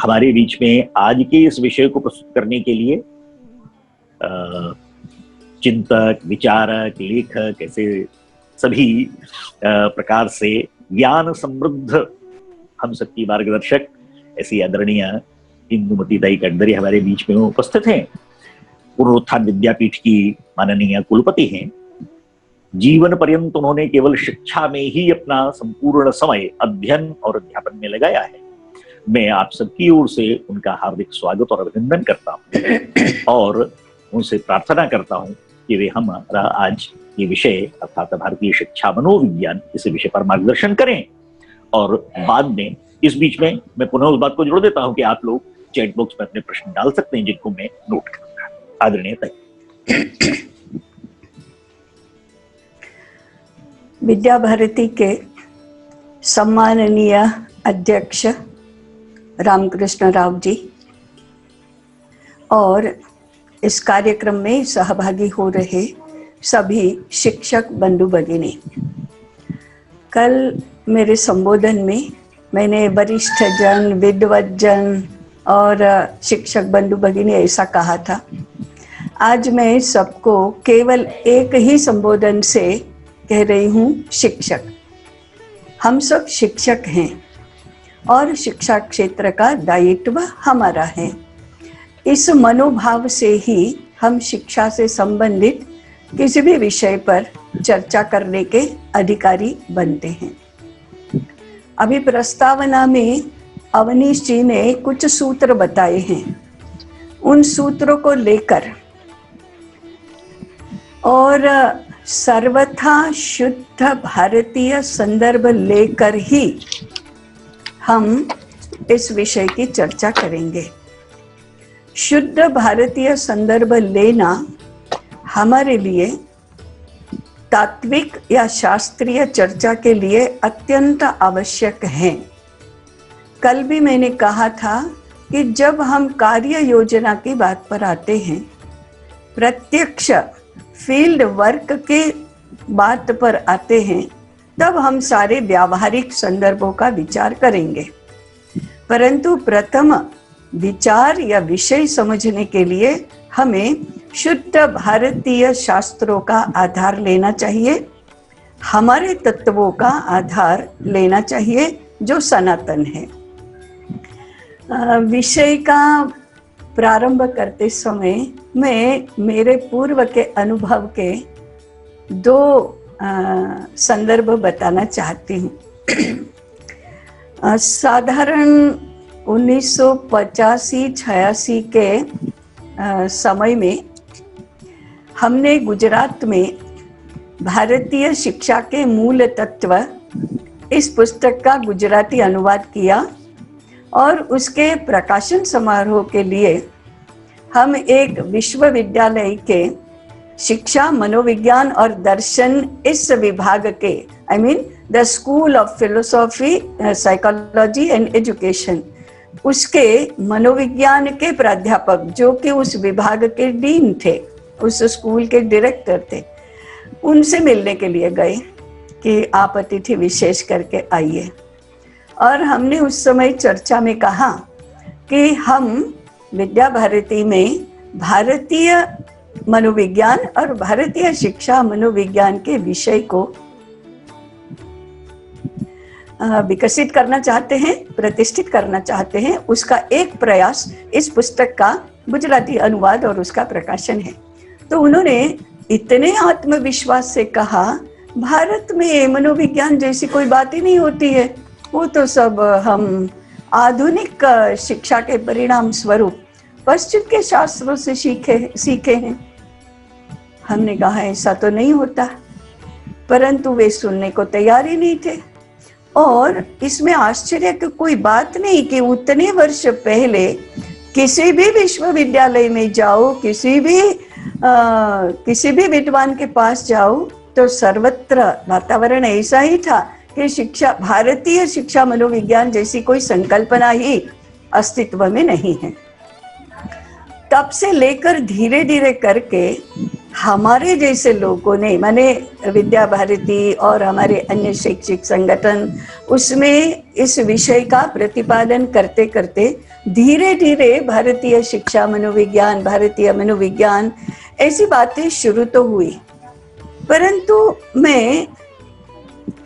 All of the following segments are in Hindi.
हमारे बीच में आज के इस विषय को प्रस्तुत करने के लिए चिंतक, विचारक, लेखक, ऐसे सभी प्रकार से ज्ञान समृद्ध हम सबकी मार्गदर्शक ऐसी आदरणीय इंदुमती दाई कटदरे हमारे बीच में उपस्थित हैं। पुनरुत्थान विद्यापीठ की माननीय कुलपति हैं। जीवन पर्यंत उन्होंने केवल शिक्षा में ही अपना संपूर्ण समय अध्ययन और अध्यापन में लगाया है। मैं आप सबकी ओर से उनका हार्दिक स्वागत और अभिनंदन करता हूं और उनसे प्रार्थना करता हूं कि वे हमारा आज ये विषय अर्थात भारतीय शिक्षा मनोविज्ञान इस विषय पर मार्गदर्शन करें। और बाद में इस बीच में मैं पुनः उस बात को जोड़ देता हूं कि आप लोग चैट बॉक्स में अपने प्रश्न डाल सकते हैं जिनको मैं नोट करूंगा। आदरणीय दाई। विद्या भारती के सम्माननीय अध्यक्ष रामकृष्ण राव जी और इस कार्यक्रम में सहभागी हो रहे सभी शिक्षक बंधु भगिनी, कल मेरे संबोधन में मैंने वरिष्ठ जन, विद्वत जन और शिक्षक बंधु भगिनी ऐसा कहा था। आज मैं सबको केवल एक ही संबोधन से कह रही हूँ, शिक्षक। हम सब शिक्षक हैं और शिक्षा क्षेत्र का दायित्व हमारा है। इस मनोभाव से ही हम शिक्षा से संबंधित किसी भी विषय पर चर्चा करने के अधिकारी बनते हैं। अभी प्रस्तावना में अवनीश जी ने कुछ सूत्र बताए हैं। उन सूत्रों को लेकर और सर्वथा शुद्ध भारतीय संदर्भ लेकर ही हम इस विषय की चर्चा करेंगे। शुद्ध भारतीय संदर्भ लेना हमारे लिए तात्विक या शास्त्रीय चर्चा के लिए अत्यंत आवश्यक है। कल भी मैंने कहा था कि जब हम कार्य योजना की बात पर आते हैं, प्रत्यक्ष फील्ड वर्क के बात पर आते हैं, तब हम सारे व्यावहारिक संदर्भों का विचार करेंगे। परंतु प्रथम विचार या विषय समझने के लिए हमें शुद्ध भारतीय शास्त्रों का आधार लेना चाहिए, हमारे तत्वों का आधार लेना चाहिए जो सनातन है। विषय का प्रारंभ करते समय मैं मेरे पूर्व के अनुभव के दो संदर्भ बताना चाहती हूँ। साधारण 1985-86 के समय में हमने गुजरात में भारतीय शिक्षा के मूल तत्व इस पुस्तक का गुजराती अनुवाद किया और उसके प्रकाशन समारोह के लिए हम एक विश्वविद्यालय के शिक्षा, मनोविज्ञान और दर्शन इस विभाग के the school of philosophy, psychology and education, उसके मनोविज्ञान के प्राध्यापक जो कि उस विभाग के डीन थे, उस स्कूल के डायरेक्टर थे, उनसे मिलने के लिए गए कि आप अतिथि विशेष करके आइए। और हमने उस समय चर्चा में कहा कि हम विद्या भारती में भारतीय मनोविज्ञान और भारतीय शिक्षा मनोविज्ञान के विषय को विकसित करना चाहते हैं, प्रतिष्ठित करना चाहते हैं। उसका एक प्रयास इस पुस्तक का गुजराती अनुवाद और उसका प्रकाशन है। तो उन्होंने इतने आत्मविश्वास से कहा, भारत में मनोविज्ञान जैसी कोई बात ही नहीं होती है, वो तो सब हम आधुनिक शिक्षा के परिणाम स्वरूप पश्चिम के शास्त्रों से सीखे हैं। हमने कहा ऐसा तो नहीं होता, परंतु वे सुनने को तैयार ही नहीं थे। और इसमें आश्चर्य की कोई बात नहीं कि उतने वर्ष पहले किसी भी विश्वविद्यालय में जाओ, किसी भी विद्वान के पास जाओ, तो सर्वत्र वातावरण ऐसा ही था कि शिक्षा, भारतीय शिक्षा मनोविज्ञान जैसी कोई संकल्पना ही अस्तित्व में नहीं है। तब से लेकर धीरे धीरे करके हमारे जैसे लोगों ने, माने विद्या भारती और हमारे अन्य शैक्षिक संगठन, उसमें इस विषय का प्रतिपादन करते करते धीरे धीरे भारतीय शिक्षा मनोविज्ञान, भारतीय मनोविज्ञान, ऐसी बातें शुरू तो हुई, परंतु मैं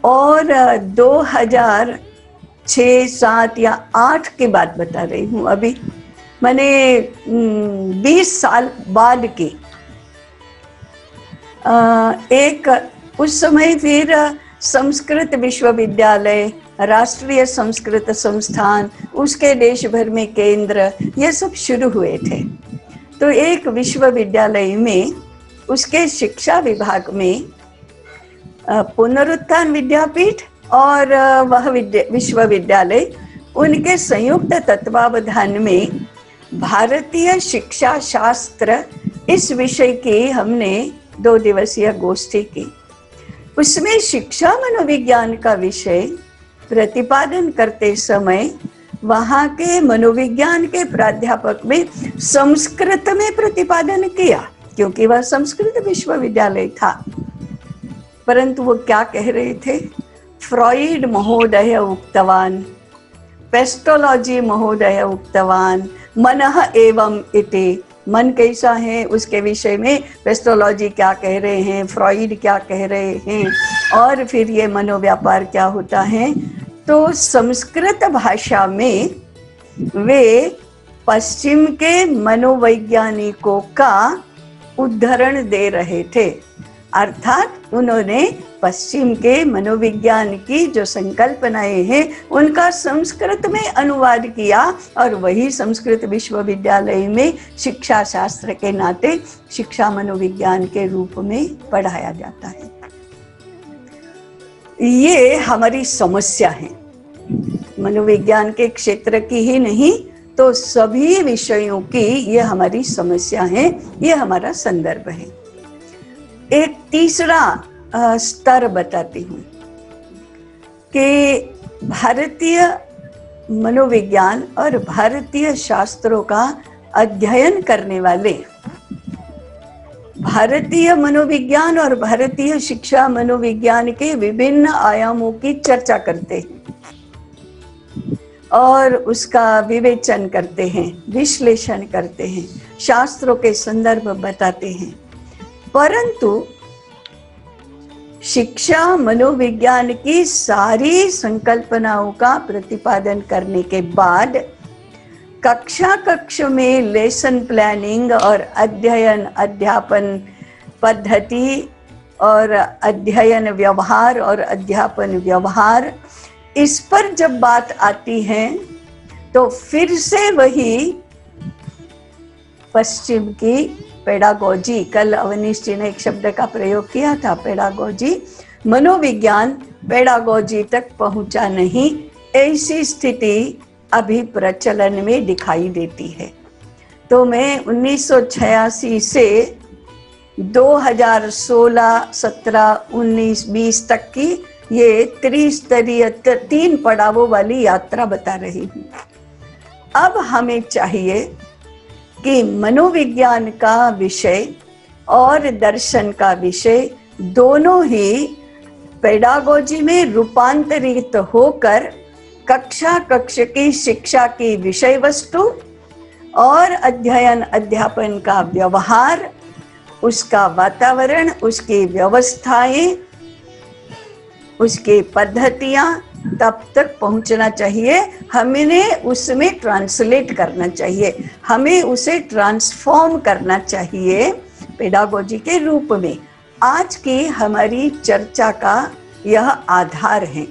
और 2006, 7 या 8 की बात बता रही हूँ। अभी मैंने 20 साल बाद की एक, उस समय फिर संस्कृत विश्वविद्यालय, राष्ट्रीय संस्कृत संस्थान, उसके देश भर में केंद्र, ये सब शुरू हुए थे। तो एक विश्वविद्यालय में, उसके शिक्षा विभाग में पुनरुत्थान विद्यापीठ और वह विश्वविद्यालय, उनके संयुक्त तत्वावधान में भारतीय शिक्षा शास्त्र, इस विषय की हमने 2 दिवसीय गोष्ठी की। उसमें शिक्षा मनोविज्ञान का विषय प्रतिपादन करते समय वहाँ के मनोविज्ञान के प्राध्यापक में संस्कृत में प्रतिपादन किया, क्योंकि वह संस्कृत विश्वविद्यालय था। परंतु वो क्या कह रहे थे? फ्रॉइड महोदय उक्तवान, पेस्टोलॉजी महोदय उक्तवान, मनः एवं इति, मन कैसा है उसके विषय में पेस्टोलॉजी क्या कह रहे हैं, फ्रॉइड क्या कह रहे हैं, और फिर ये मनोव्यापार क्या होता है। तो संस्कृत भाषा में वे पश्चिम के मनोवैज्ञानिकों का उदाहरण दे रहे थे, अर्थात उन्होंने पश्चिम के मनोविज्ञान की जो संकल्पनाएं हैं उनका संस्कृत में अनुवाद किया, और वही संस्कृत विश्वविद्यालय में शिक्षा शास्त्र के नाते शिक्षा मनोविज्ञान के रूप में पढ़ाया जाता है। ये हमारी समस्या है, मनोविज्ञान के क्षेत्र की ही नहीं तो सभी विषयों की ये हमारी समस्या है, ये हमारा संदर्भ है। एक तीसरा स्तर बताती हूँ कि भारतीय मनोविज्ञान और भारतीय शास्त्रों का अध्ययन करने वाले भारतीय मनोविज्ञान और भारतीय शिक्षा मनोविज्ञान के विभिन्न आयामों की चर्चा करते हैं और उसका विवेचन करते हैं, विश्लेषण करते हैं, शास्त्रों के संदर्भ बताते हैं। परंतु शिक्षा मनोविज्ञान की सारी संकल्पनाओं का प्रतिपादन करने के बाद कक्ष में लेसन प्लानिंग और अध्ययन अध्यापन पद्धति और अध्ययन व्यवहार और अध्यापन व्यवहार, इस पर जब बात आती है तो फिर से वही पश्चिम की पेडागोजी, कल अवनीश जी ने एक शब्द का प्रयोग किया था, पेडागोजी, मनोविज्ञान पेडागोजी तक पहुंचा नहीं, ऐसी स्थिति अभी प्रचलन में दिखाई देती है। तो मैं 1986 से 2016, 17, 19, 20 तक की ये त्रिस्तरीय 3 पड़ावों वाली यात्रा बता रही हूँ। अब हमें चाहिए कि मनोविज्ञान का विषय और दर्शन का विषय दोनों ही पेडागोजी में रूपांतरित होकर कक्ष की शिक्षा की विषय वस्तु और अध्ययन अध्यापन का व्यवहार, उसका वातावरण, उसकी व्यवस्थाएं, उसकी पद्धतियां तब तक पहुंचना चाहिए। हमें उसमें ट्रांसलेट करना चाहिए, हमें उसे ट्रांसफॉर्म करना चाहिए पेडागोजी के रूप में। आज की हमारी चर्चा का यह आधार है,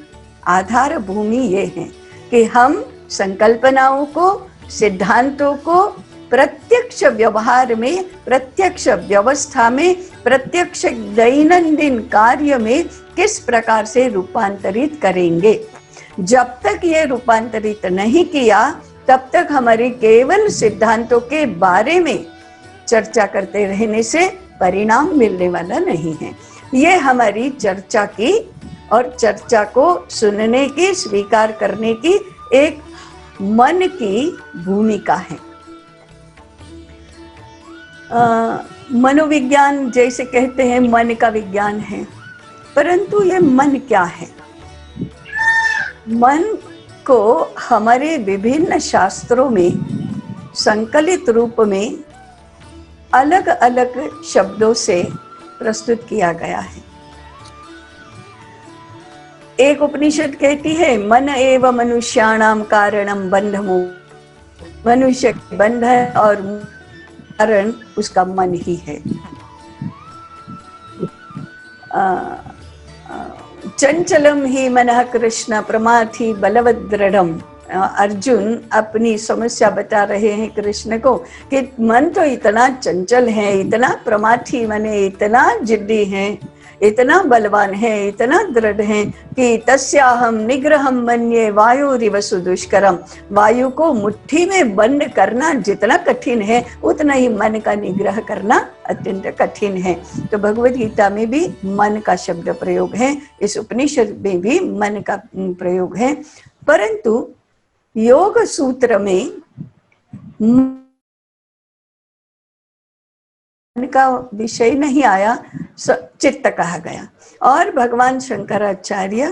आधार भूमि ये है कि हम संकल्पनाओं को, सिद्धांतों को प्रत्यक्ष व्यवहार में, प्रत्यक्ष व्यवस्था में, प्रत्यक्ष दैनंदिन कार्य में किस प्रकार से रूपांतरित करेंगे। जब तक ये रूपांतरित नहीं किया तब तक हमारी केवल सिद्धांतों के बारे में चर्चा करते रहने से परिणाम मिलने वाला नहीं है। ये हमारी चर्चा की और चर्चा को सुनने की, स्वीकार करने की एक मन की भूमिका है। मनोविज्ञान जैसे कहते हैं मन का विज्ञान है, परंतु ये मन क्या है? मन को हमारे विभिन्न शास्त्रों में संकलित रूप में अलग अलग शब्दों से प्रस्तुत किया गया है। एक उपनिषद कहती है मन एव मनुष्याणाम कारणम बंधमो, मनुष्य बंध है और कारण उसका मन ही है। चंचलम ही मनः कृष्ण प्रमाथि बलवद दृढ़म। अर्जुन अपनी समस्या बता रहे हैं कृष्ण को कि मन तो इतना चंचल है, इतना प्रमाथी माने इतना जिद्दी है, इतना बलवान है, इतना दृढ़ है कि तस्याहम निग्रहम मन्ये वायुरिव सुदुष्करम। वायु को मुट्ठी में बंद करना जितना कठिन है उतना ही मन का निग्रह करना अत्यंत कठिन है। तो भगवद गीता में भी मन का शब्द प्रयोग है, इस उपनिषद में भी मन का प्रयोग है, परंतु योग सूत्र में मन का विषय नहीं आया, चित्त कहा गया। और भगवान शंकराचार्य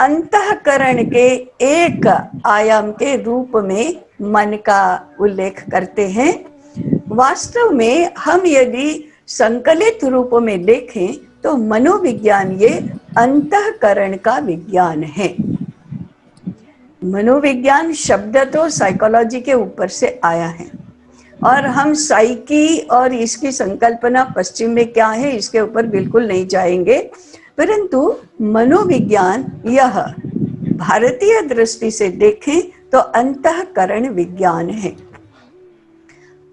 अंतःकरण के एक आयाम के रूप में मन का उल्लेख करते हैं। वास्तव में हम यदि संकलित रूप में देखें तो मनोविज्ञान ये अंतःकरण का विज्ञान है। मनोविज्ञान शब्द तो साइकोलॉजी के ऊपर से आया है और हम साइकी और इसकी संकल्पना पश्चिम में क्या है इसके ऊपर बिल्कुल नहीं जाएंगे, परंतु मनोविज्ञान यह भारतीय दृष्टि से देखें तो अंतःकरण विज्ञान है।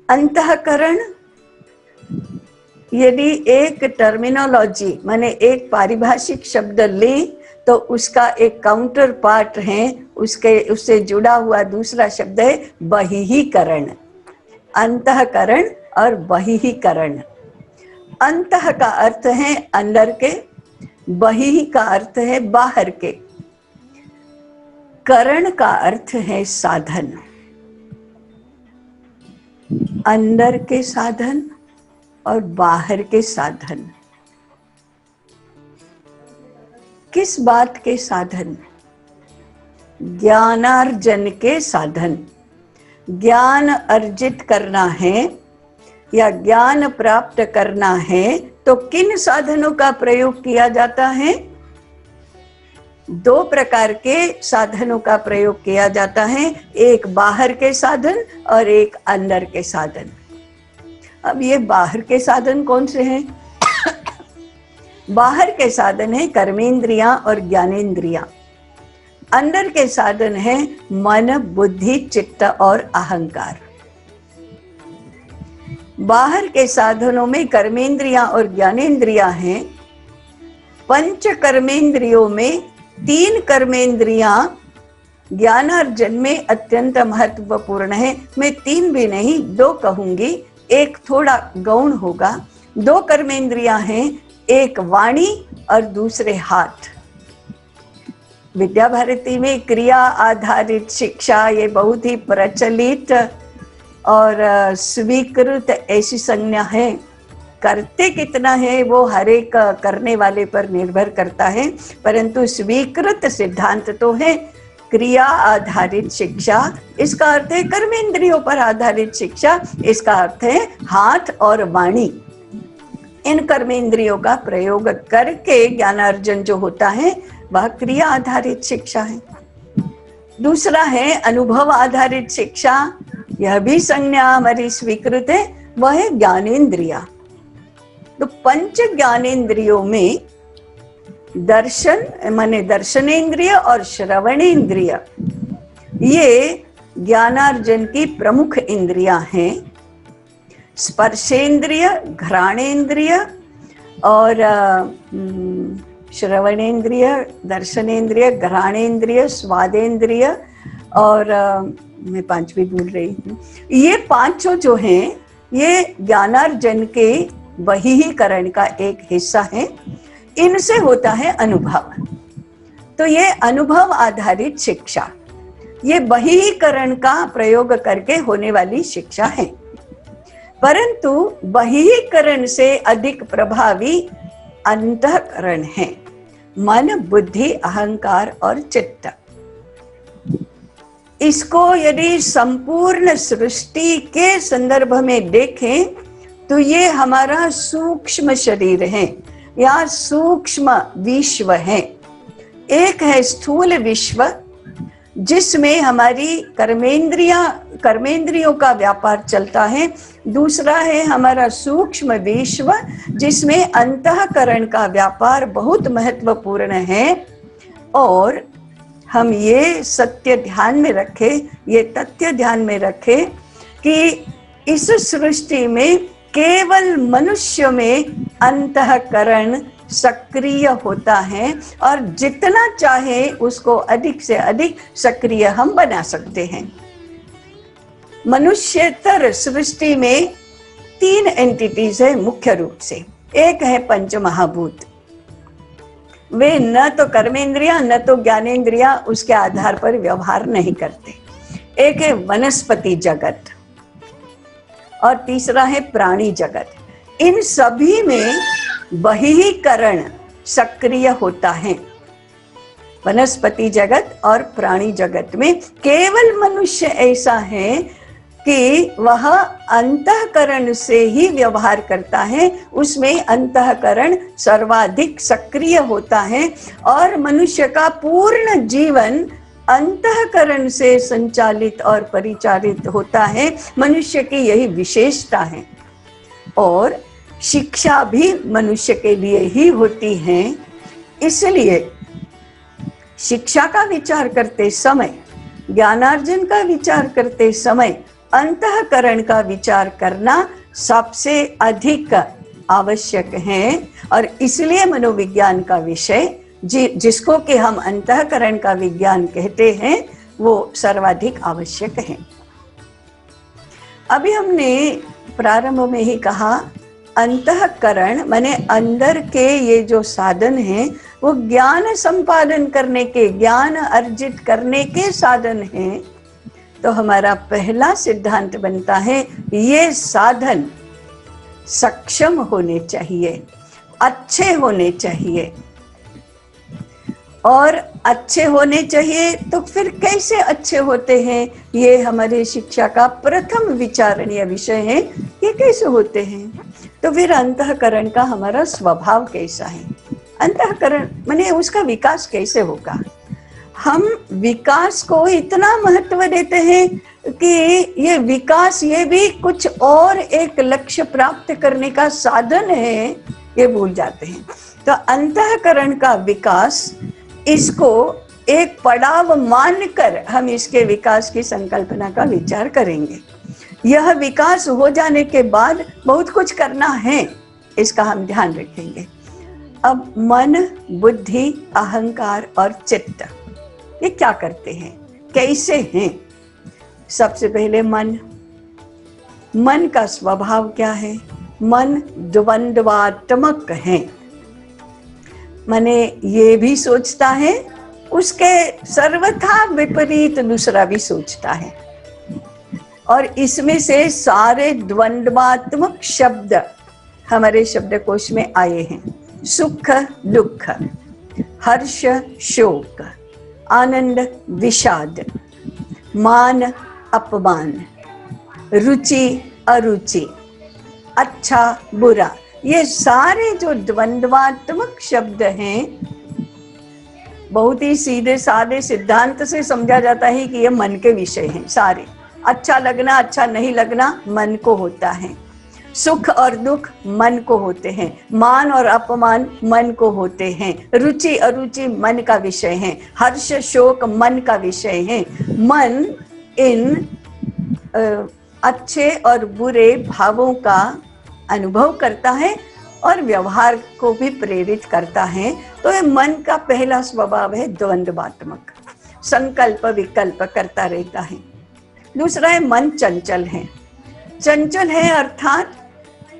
अंतःकरण यदि एक टर्मिनोलॉजी माने एक पारिभाषिक शब्द लें तो उसका एक काउंटर पार्ट है, उससे जुड़ा हुआ दूसरा शब्द है बहिहीकरण। अंतःकरण और बहिहीकरण। अंतः का अर्थ है अंदर के, बहि का अर्थ है बाहर के, करण का अर्थ है साधन। अंदर के साधन और बाहर के साधन। किस बात के साधन? ज्ञानार्जन के साधन। ज्ञान अर्जित करना है या ज्ञान प्राप्त करना है तो किन साधनों का प्रयोग किया जाता है? दो प्रकार के साधनों का प्रयोग किया जाता है, एक बाहर के साधन और एक अंदर के साधन। अब ये बाहर के साधन कौन से हैं? बाहर के साधन है कर्मेंद्रियां और ज्ञानेंद्रियां। अंदर के साधन है मन, बुद्धि, चित्त और अहंकार। बाहर के साधनों में कर्मेंद्रियां और ज्ञानेंद्रियां हैं। पंच कर्मेंद्रियों में 3 कर्मेंद्रियां ज्ञानार्जन में अत्यंत महत्वपूर्ण है। मैं 3 भी नहीं 2 कहूंगी, एक थोड़ा गौण होगा। 2 कर्मेंद्रियां हैं, एक वाणी और दूसरे हाथ। विद्या भारती में क्रिया आधारित शिक्षा ये बहुत ही प्रचलित और स्वीकृत ऐसी संज्ञा है। करते कितना है वो हर एक करने वाले पर निर्भर करता है, परंतु स्वीकृत सिद्धांत तो है क्रिया आधारित शिक्षा। इसका अर्थ है कर्मेंद्रियों पर आधारित शिक्षा, इसका अर्थ है हाथ और वाणी। इन कर्मेंद्रियों का प्रयोग करके ज्ञानार्जन जो होता है वह क्रिया आधारित शिक्षा है। दूसरा है अनुभव आधारित शिक्षा, यह भी संज्ञा हमारी स्वीकृत है, वह है ज्ञानेंद्रिया। तो पंच ज्ञानेंद्रियों में दर्शन माने दर्शनेंद्रिय और श्रवणेंद्रिय ये ज्ञानार्जन की प्रमुख इंद्रियां हैं। स्पर्शेंद्रिय, घ्राणेंद्रिय और श्रवणेंद्रिय, दर्शनेंद्रिय, घ्राणेंद्रिय, स्वादेंद्रिय और मैं 5वीं भूल रही हूँ। ये 5 जो हैं ये ज्ञानार्जन के बहिहीकरण का एक हिस्सा है। इनसे होता है अनुभव। तो ये अनुभव आधारित शिक्षा, ये बहिहीकरण का प्रयोग करके होने वाली शिक्षा है, परंतु बहिहीकरण से अधिक प्रभावी अंतःकरण है, मन, बुद्धि, अहंकार और चित्त। इसको यदि संपूर्ण सृष्टि के संदर्भ में देखें तो ये हमारा सूक्ष्म शरीर है या सूक्ष्म विश्व है। एक है स्थूल विश्व जिसमें हमारी कर्मेंद्रियों का व्यापार चलता है। दूसरा है हमारा सूक्ष्म विश्व जिसमें अंतःकरण का व्यापार बहुत महत्वपूर्ण है। और हम ये सत्य ध्यान में रखें, ये तथ्य ध्यान में रखें कि इस सृष्टि में केवल मनुष्य में अंतःकरण सक्रिय होता है और जितना चाहे उसको अधिक से अधिक सक्रिय हम बना सकते हैं। मनुष्यतर सृष्टि में 3 एंटिटीज है मुख्य रूप से। एक है पंच महाभूत, वे न तो कर्मेंद्रिया न तो ज्ञानेंद्रिया उसके आधार पर व्यवहार नहीं करते। एक है वनस्पति जगत और तीसरा है प्राणी जगत। इन सभी में बहिरीकरण सक्रिय होता है। वनस्पति जगत और प्राणी जगत में केवल मनुष्य ऐसा है कि वह अंतःकरण से ही व्यवहार करता है, उसमें अंतःकरण सर्वाधिक सक्रिय होता है और मनुष्य का पूर्ण जीवन अंतःकरण से संचालित और परिचालित होता है। मनुष्य की यही विशेषता है। और शिक्षा भी मनुष्य के लिए ही होती है। इसलिए शिक्षा का विचार करते समय, ज्ञानार्जन का विचार करते समय अंतःकरण का विचार करना सबसे अधिक आवश्यक है। और इसलिए मनोविज्ञान का विषय जिसको कि हम अंतःकरण का विज्ञान कहते हैं वो सर्वाधिक आवश्यक है। अभी हमने प्रारंभ में ही कहा अंतःकरण माने अंदर के ये जो साधन हैं वो ज्ञान संपादन करने के, ज्ञान अर्जित करने के साधन हैं। तो हमारा पहला सिद्धांत बनता है ये साधन सक्षम होने चाहिए, अच्छे होने चाहिए। और अच्छे होने चाहिए तो फिर कैसे अच्छे होते हैं, ये हमारे शिक्षा का प्रथम विचारणीय विषय है। ये कैसे होते हैं, तो फिर अंतःकरण का हमारा स्वभाव कैसा है, अंतःकरण माने उसका विकास कैसे होगा। हम विकास को इतना महत्व देते हैं कि ये विकास ये भी कुछ और एक लक्ष्य प्राप्त करने का साधन है, ये भूल जाते हैं। तो अंतःकरण का विकास, इसको एक पड़ाव मानकर हम इसके विकास की संकल्पना का विचार करेंगे। यह विकास हो जाने के बाद बहुत कुछ करना है, इसका हम ध्यान रखेंगे। अब मन, बुद्धि, अहंकार और चित्त ये क्या करते हैं, कैसे हैं। सबसे पहले मन का स्वभाव क्या है। मन द्वंद्वात्मक है, माने ये भी सोचता है, उसके सर्वथा विपरीत दूसरा भी सोचता है। और इसमें से सारे द्वंद्वात्मक शब्द हमारे शब्दकोश में आए हैं। सुख दुख, हर्ष शोक, आनंद विषाद, मान अपमान, रुचि अरुचि, अच्छा बुरा, ये सारे जो द्वंद्वात्मक शब्द हैं बहुत ही सीधे साधे सिद्धांत से समझा जाता है कि ये मन के विषय हैं सारे। अच्छा लगना अच्छा नहीं लगना मन को होता है, सुख और दुख मन को होते हैं, मान और अपमान मन को होते हैं, रुचि अरुचि मन का विषय है, हर्ष शोक मन का विषय है। मन इन अच्छे और बुरे भावों का अनुभव करता है और व्यवहार को भी प्रेरित करता है। तो ये मन का पहला स्वभाव है द्वंद्वात्मक, संकल्प विकल्प करता रहता है। दूसरा है मन चंचल है। चंचल है अर्थात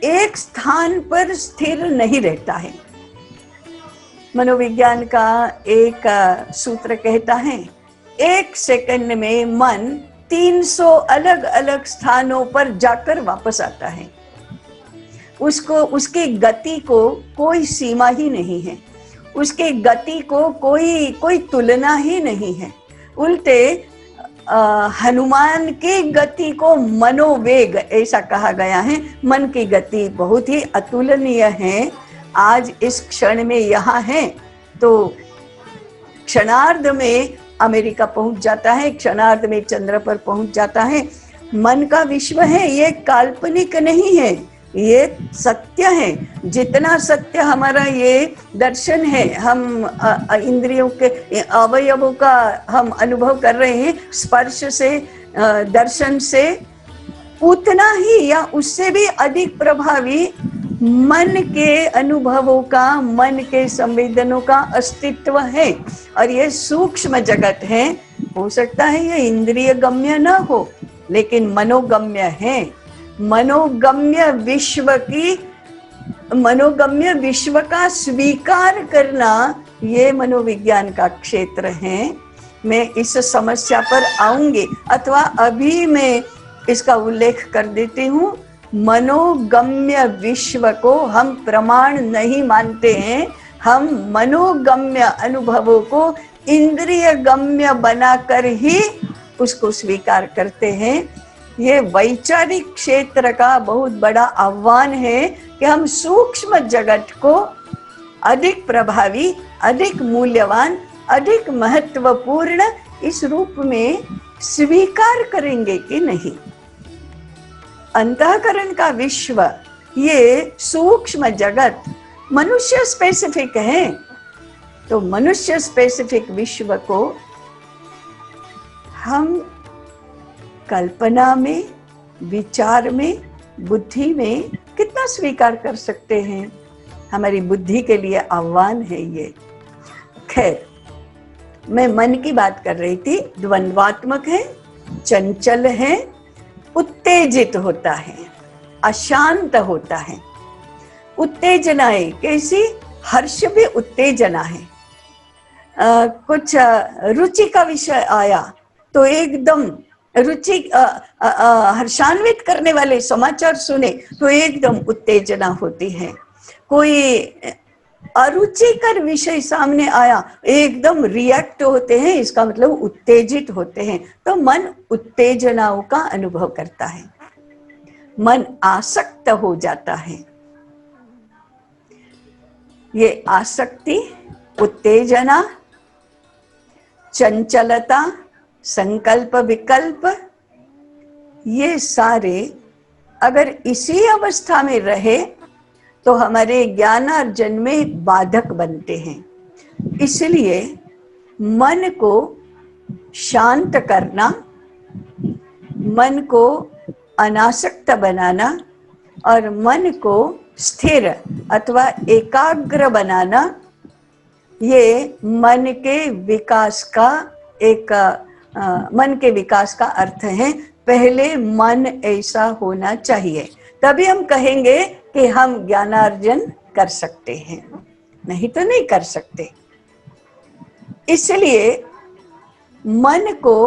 एक स्थान पर स्थिर नहीं रहता है। मनोविज्ञान का एक सूत्र कहता है 1 सेकंड में मन 300 अलग अलग स्थानों पर जाकर वापस आता है। उसको, उसकी गति को कोई सीमा ही नहीं है, उसकी गति को कोई तुलना ही नहीं है। उल्टे हनुमान की गति को मनोवेग ऐसा कहा गया है। मन की गति बहुत ही अतुलनीय है। आज इस क्षण में यहाँ है तो क्षणार्ध में अमेरिका पहुंच जाता है, क्षणार्ध में चंद्र पर पहुंच जाता है। मन का विश्व है, ये काल्पनिक नहीं है, ये सत्य है। जितना सत्य हमारा ये दर्शन है, हम इंद्रियों के अवयवों का हम अनुभव कर रहे हैं, स्पर्श से, दर्शन से, उतना ही या उससे भी अधिक प्रभावी मन के अनुभवों का, मन के संवेदनों का अस्तित्व है। और ये सूक्ष्म जगत है। हो सकता है ये इंद्रिय गम्य ना हो, लेकिन मनोगम्य है। मनोगम्य विश्व का स्वीकार करना, ये मनोविज्ञान का क्षेत्र है। मैं इस समस्या पर आऊंगी, अथवा अभी मैं इसका उल्लेख कर देती हूँ। मनोगम्य विश्व को हम प्रमाण नहीं मानते हैं, हम मनोगम्य अनुभवों को इंद्रिय गम्य बनाकर ही उसको स्वीकार करते हैं। ये वैचारिक क्षेत्र का बहुत बड़ा आह्वान है कि हम सूक्ष्म जगत को अधिक प्रभावी, अधिक मूल्यवान, अधिक महत्वपूर्ण इस रूप में स्वीकार करेंगे कि नहीं। अंतःकरण का विश्व, ये सूक्ष्म जगत मनुष्य स्पेसिफिक है। तो मनुष्य स्पेसिफिक विश्व को हम कल्पना में, विचार में, बुद्धि में कितना स्वीकार कर सकते हैं? हमारी बुद्धि के लिए आह्वान है ये। खैर, मैं मन की बात कर रही थी। द्वंद्वात्मक है, चंचल है, उत्तेजित होता है, अशांत होता है। उत्तेजनाएं कैसी? हर्ष भी उत्तेजना है। कुछ रुचि का विषय आया तो एकदम रुचि, हर्षान्वित करने वाले समाचार सुने तो एकदम उत्तेजना होती है। कोई अरुचिकर विषय सामने आया, एकदम रिएक्ट होते हैं, इसका मतलब उत्तेजित होते हैं। तो मन उत्तेजनाओं का अनुभव करता है, मन आसक्त हो जाता है। ये आसक्ति, उत्तेजना, चंचलता, संकल्प विकल्प, ये सारे अगर इसी अवस्था में रहे तो हमारे ज्ञानार्जन में बाधक बनते हैं। इसलिए मन को शांत करना, मन को अनासक्त बनाना और मन को स्थिर अथवा एकाग्र बनाना, ये मन के विकास का एक मन के विकास का अर्थ है। पहले मन ऐसा होना चाहिए, तभी हम कहेंगे कि हम ज्ञानार्जन कर सकते हैं, नहीं तो नहीं कर सकते। इसलिए मन को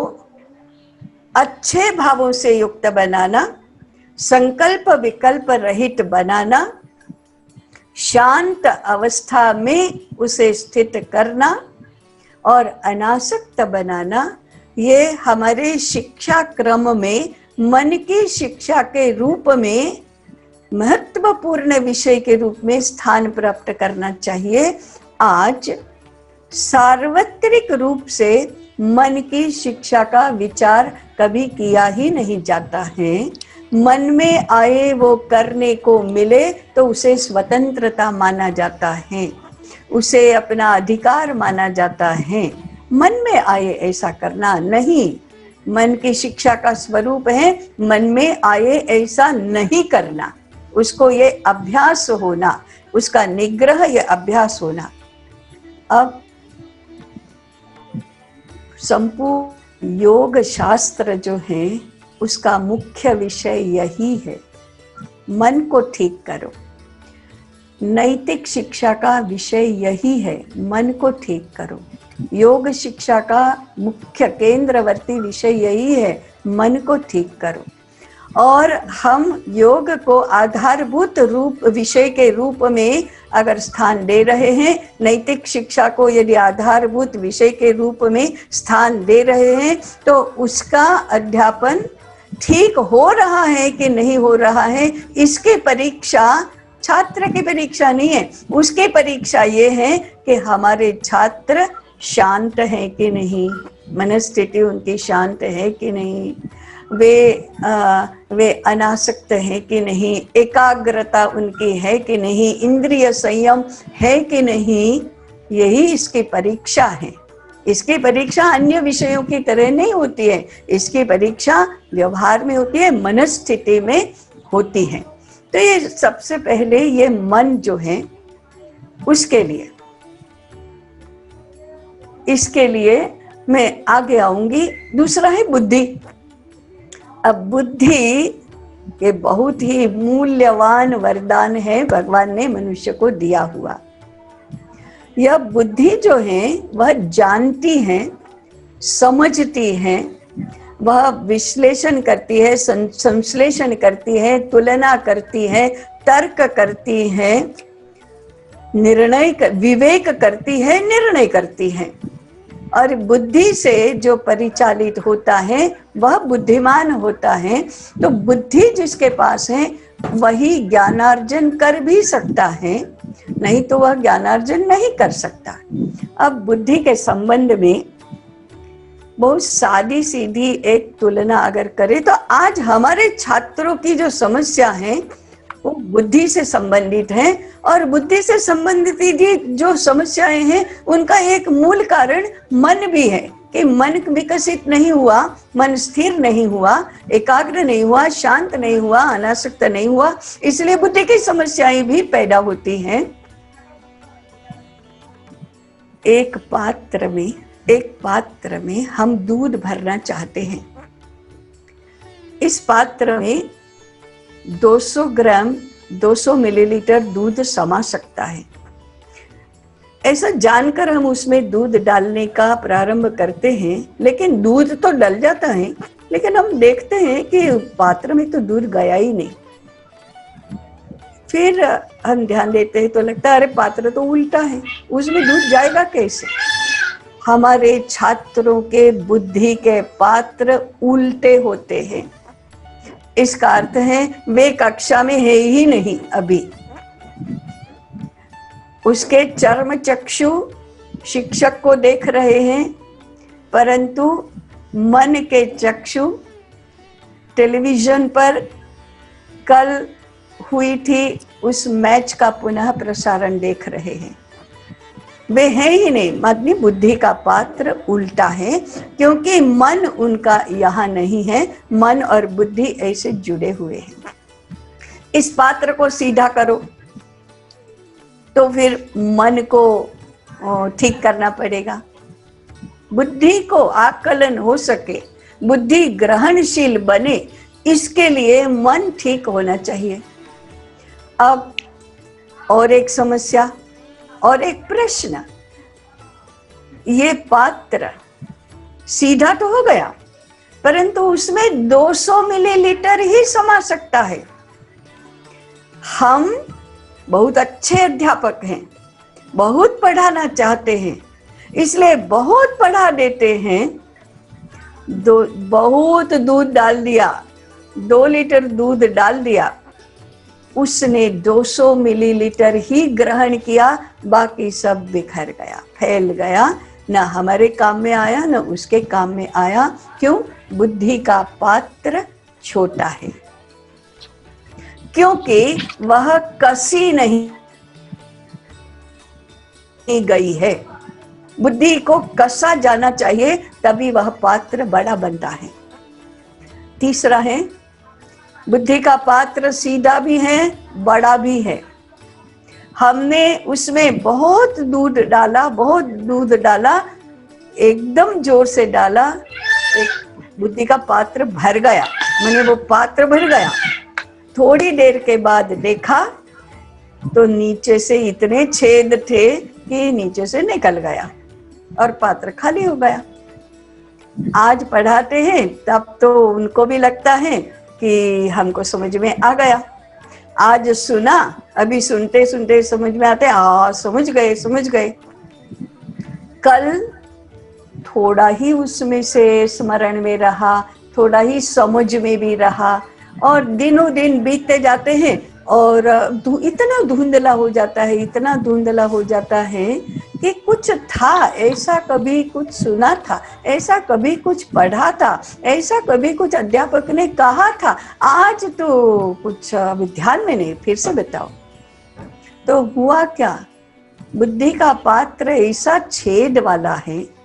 अच्छे भावों से युक्त बनाना, संकल्प विकल्प रहित बनाना, शांत अवस्था में उसे स्थित करना और अनासक्त बनाना, ये हमारे शिक्षा क्रम में मन की शिक्षा के रूप में महत्वपूर्ण विषय के रूप में स्थान प्राप्त करना चाहिए। आज सार्वत्रिक रूप से मन की शिक्षा का विचार कभी किया ही नहीं जाता है। मन में आए वो करने को मिले तो उसे स्वतंत्रता माना जाता है, उसे अपना अधिकार माना जाता है। मन में आए ऐसा करना नहीं। मन की शिक्षा का स्वरूप है मन में आए ऐसा नहीं करना, उसको ये अभ्यास होना, उसका निग्रह ये अभ्यास होना। अब संपूर्ण योग शास्त्र जो है उसका मुख्य विषय यही है, मन को ठीक करो। नैतिक शिक्षा का विषय यही है, मन को ठीक करो। योग शिक्षा का मुख्य केंद्रवर्ती विषय यही है, मन को ठीक करो। और हम योग को आधारभूत रूप विषय के रूप में अगर स्थान दे रहे हैं, नैतिक शिक्षा को यदि आधारभूत विषय के रूप में स्थान दे रहे हैं, तो उसका अध्यापन ठीक हो रहा है कि नहीं हो रहा है, इसकी परीक्षा छात्र की परीक्षा नहीं है, उसकी परीक्षा ये है कि हमारे छात्र शांत है कि नहीं, मनस्थिति उनकी शांत है कि नहीं, वे अनासक्त है कि नहीं, एकाग्रता उनकी है कि नहीं, इंद्रिय संयम है कि नहीं, यही इसकी परीक्षा है। इसकी परीक्षा अन्य विषयों की तरह नहीं होती है, इसकी परीक्षा व्यवहार में होती है, मनस्थिति में होती है। तो ये सबसे पहले ये मन जो है उसके लिए, इसके लिए मैं आगे आऊंगी। दूसरा है बुद्धि। अब बुद्धि ये बहुत ही मूल्यवान वरदान है, भगवान ने मनुष्य को दिया हुआ। यह बुद्धि जो है वह जानती है, समझती है, वह विश्लेषण करती है, संश्लेषण करती है, तुलना करती है, तर्क करती है, विवेक करती है, निर्णय करती है। और बुद्धि से जो परिचालित होता है वह बुद्धिमान होता है। तो बुद्धि जिसके पास है वही ज्ञानार्जन कर भी सकता है, नहीं तो वह ज्ञानार्जन नहीं कर सकता। अब बुद्धि के संबंध में बहुत सादी सीधी एक तुलना अगर करें तो आज हमारे छात्रों की जो समस्या है वो बुद्धि से संबंधित है। और बुद्धि से संबंधित जो समस्याएं हैं उनका एक मूल कारण मन भी है कि मन विकसित नहीं हुआ, मन स्थिर नहीं हुआ, एकाग्र नहीं हुआ, शांत नहीं हुआ, अनासक्त नहीं हुआ, इसलिए बुद्धि की समस्याएं भी पैदा होती हैं। एक पात्र में हम दूध भरना चाहते हैं। इस पात्र में 200 ग्राम 200 मिलीलीटर दूध समा सकता है। ऐसा जानकर हम उसमें दूध डालने का प्रारंभ करते हैं, लेकिन दूध तो डल जाता है, लेकिन हम देखते हैं कि पात्र में तो दूध गया ही नहीं। फिर हम ध्यान देते हैं तो लगता है अरे पात्र तो उल्टा है, उसमें दूध जाएगा कैसे। हमारे छात्रों के बुद्धि के पात्र उल्टे होते हैं। इसका अर्थ है वे कक्षा में है ही नहीं, अभी उसके चर्म चक्षु शिक्षक को देख रहे हैं, परंतु मन के चक्षु टेलीविजन पर कल हुई थी उस मैच का पुनः प्रसारण देख रहे हैं। वे है ही नहीं, अपनी बुद्धि का पात्र उल्टा है, क्योंकि मन उनका यहाँ नहीं है, मन और बुद्धि ऐसे जुड़े हुए हैं। इस पात्र को सीधा करो तो फिर मन को ठीक करना पड़ेगा। बुद्धि को आकलन हो सके, बुद्धि ग्रहणशील बने, इसके लिए मन ठीक होना चाहिए। अब और एक समस्या और एक प्रश्न, ये पात्र सीधा तो हो गया, परंतु उसमें 200 मिलीलीटर ही समा सकता है। हम बहुत अच्छे अध्यापक हैं, बहुत पढ़ाना चाहते हैं, इसलिए बहुत पढ़ा देते हैं। बहुत दूध डाल दिया, 2 लीटर दूध डाल दिया, उसने 200 मिलीलीटर ही ग्रहण किया, बाकी सब बिखर गया, फैल गया, ना हमारे काम में आया ना उसके काम में आया। क्यों? बुद्धि का पात्र छोटा है, क्योंकि वह कसी नहीं गई है। बुद्धि को कसा जाना चाहिए, तभी वह पात्र बड़ा बनता है। तीसरा है, बुद्धि का पात्र सीधा भी है, बड़ा भी है। हमने उसमें बहुत दूध डाला, एकदम जोर से डाला, एक बुद्धि का पात्र भर गया, मैंने वो पात्र भर गया। थोड़ी देर के बाद देखा तो नीचे से इतने छेद थे कि नीचे से निकल गया और पात्र खाली हो गया। आज पढ़ाते हैं तब तो उनको भी लगता है कि हमको समझ में आ गया, आज सुना, अभी सुनते सुनते समझ में आते, समझ गए। कल थोड़ा ही उसमें से स्मरण में रहा, थोड़ा ही समझ में भी रहा, और दिनों दिन बीतते जाते हैं और इतना धुंधला हो जाता है, इतना धुंधला हो जाता है कि कुछ था, ऐसा कभी कुछ सुना था, ऐसा कभी कुछ पढ़ा था, ऐसा कभी कुछ अध्यापक ने कहा था, आज तो कुछ अभी ध्यान में नहीं, फिर से बताओ। तो हुआ क्या, बुद्धि का पात्र ऐसा छेद वाला है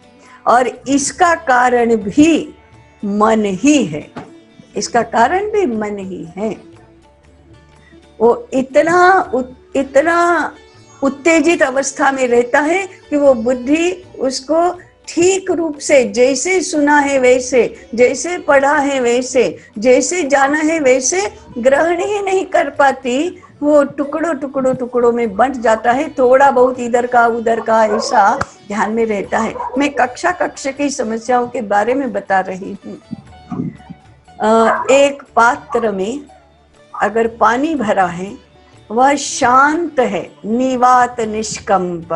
और इसका कारण भी मन ही है, इसका कारण भी मन ही है। वो इतना उत्तेजित अवस्था में रहता है कि वो बुद्धि उसको ठीक रूप से जैसे सुना है वैसे, जैसे पढ़ा है वैसे, जैसे जाना है वैसे ग्रहण ही नहीं कर पाती। वो टुकड़ों में बंट जाता है, थोड़ा बहुत इधर का उधर का ऐसा ध्यान में रहता है। मैं कक्षा की समस्याओं के बारे में बता रही हूँ। एक पात्र में अगर पानी भरा है, वह शांत है, निवात निष्कंप,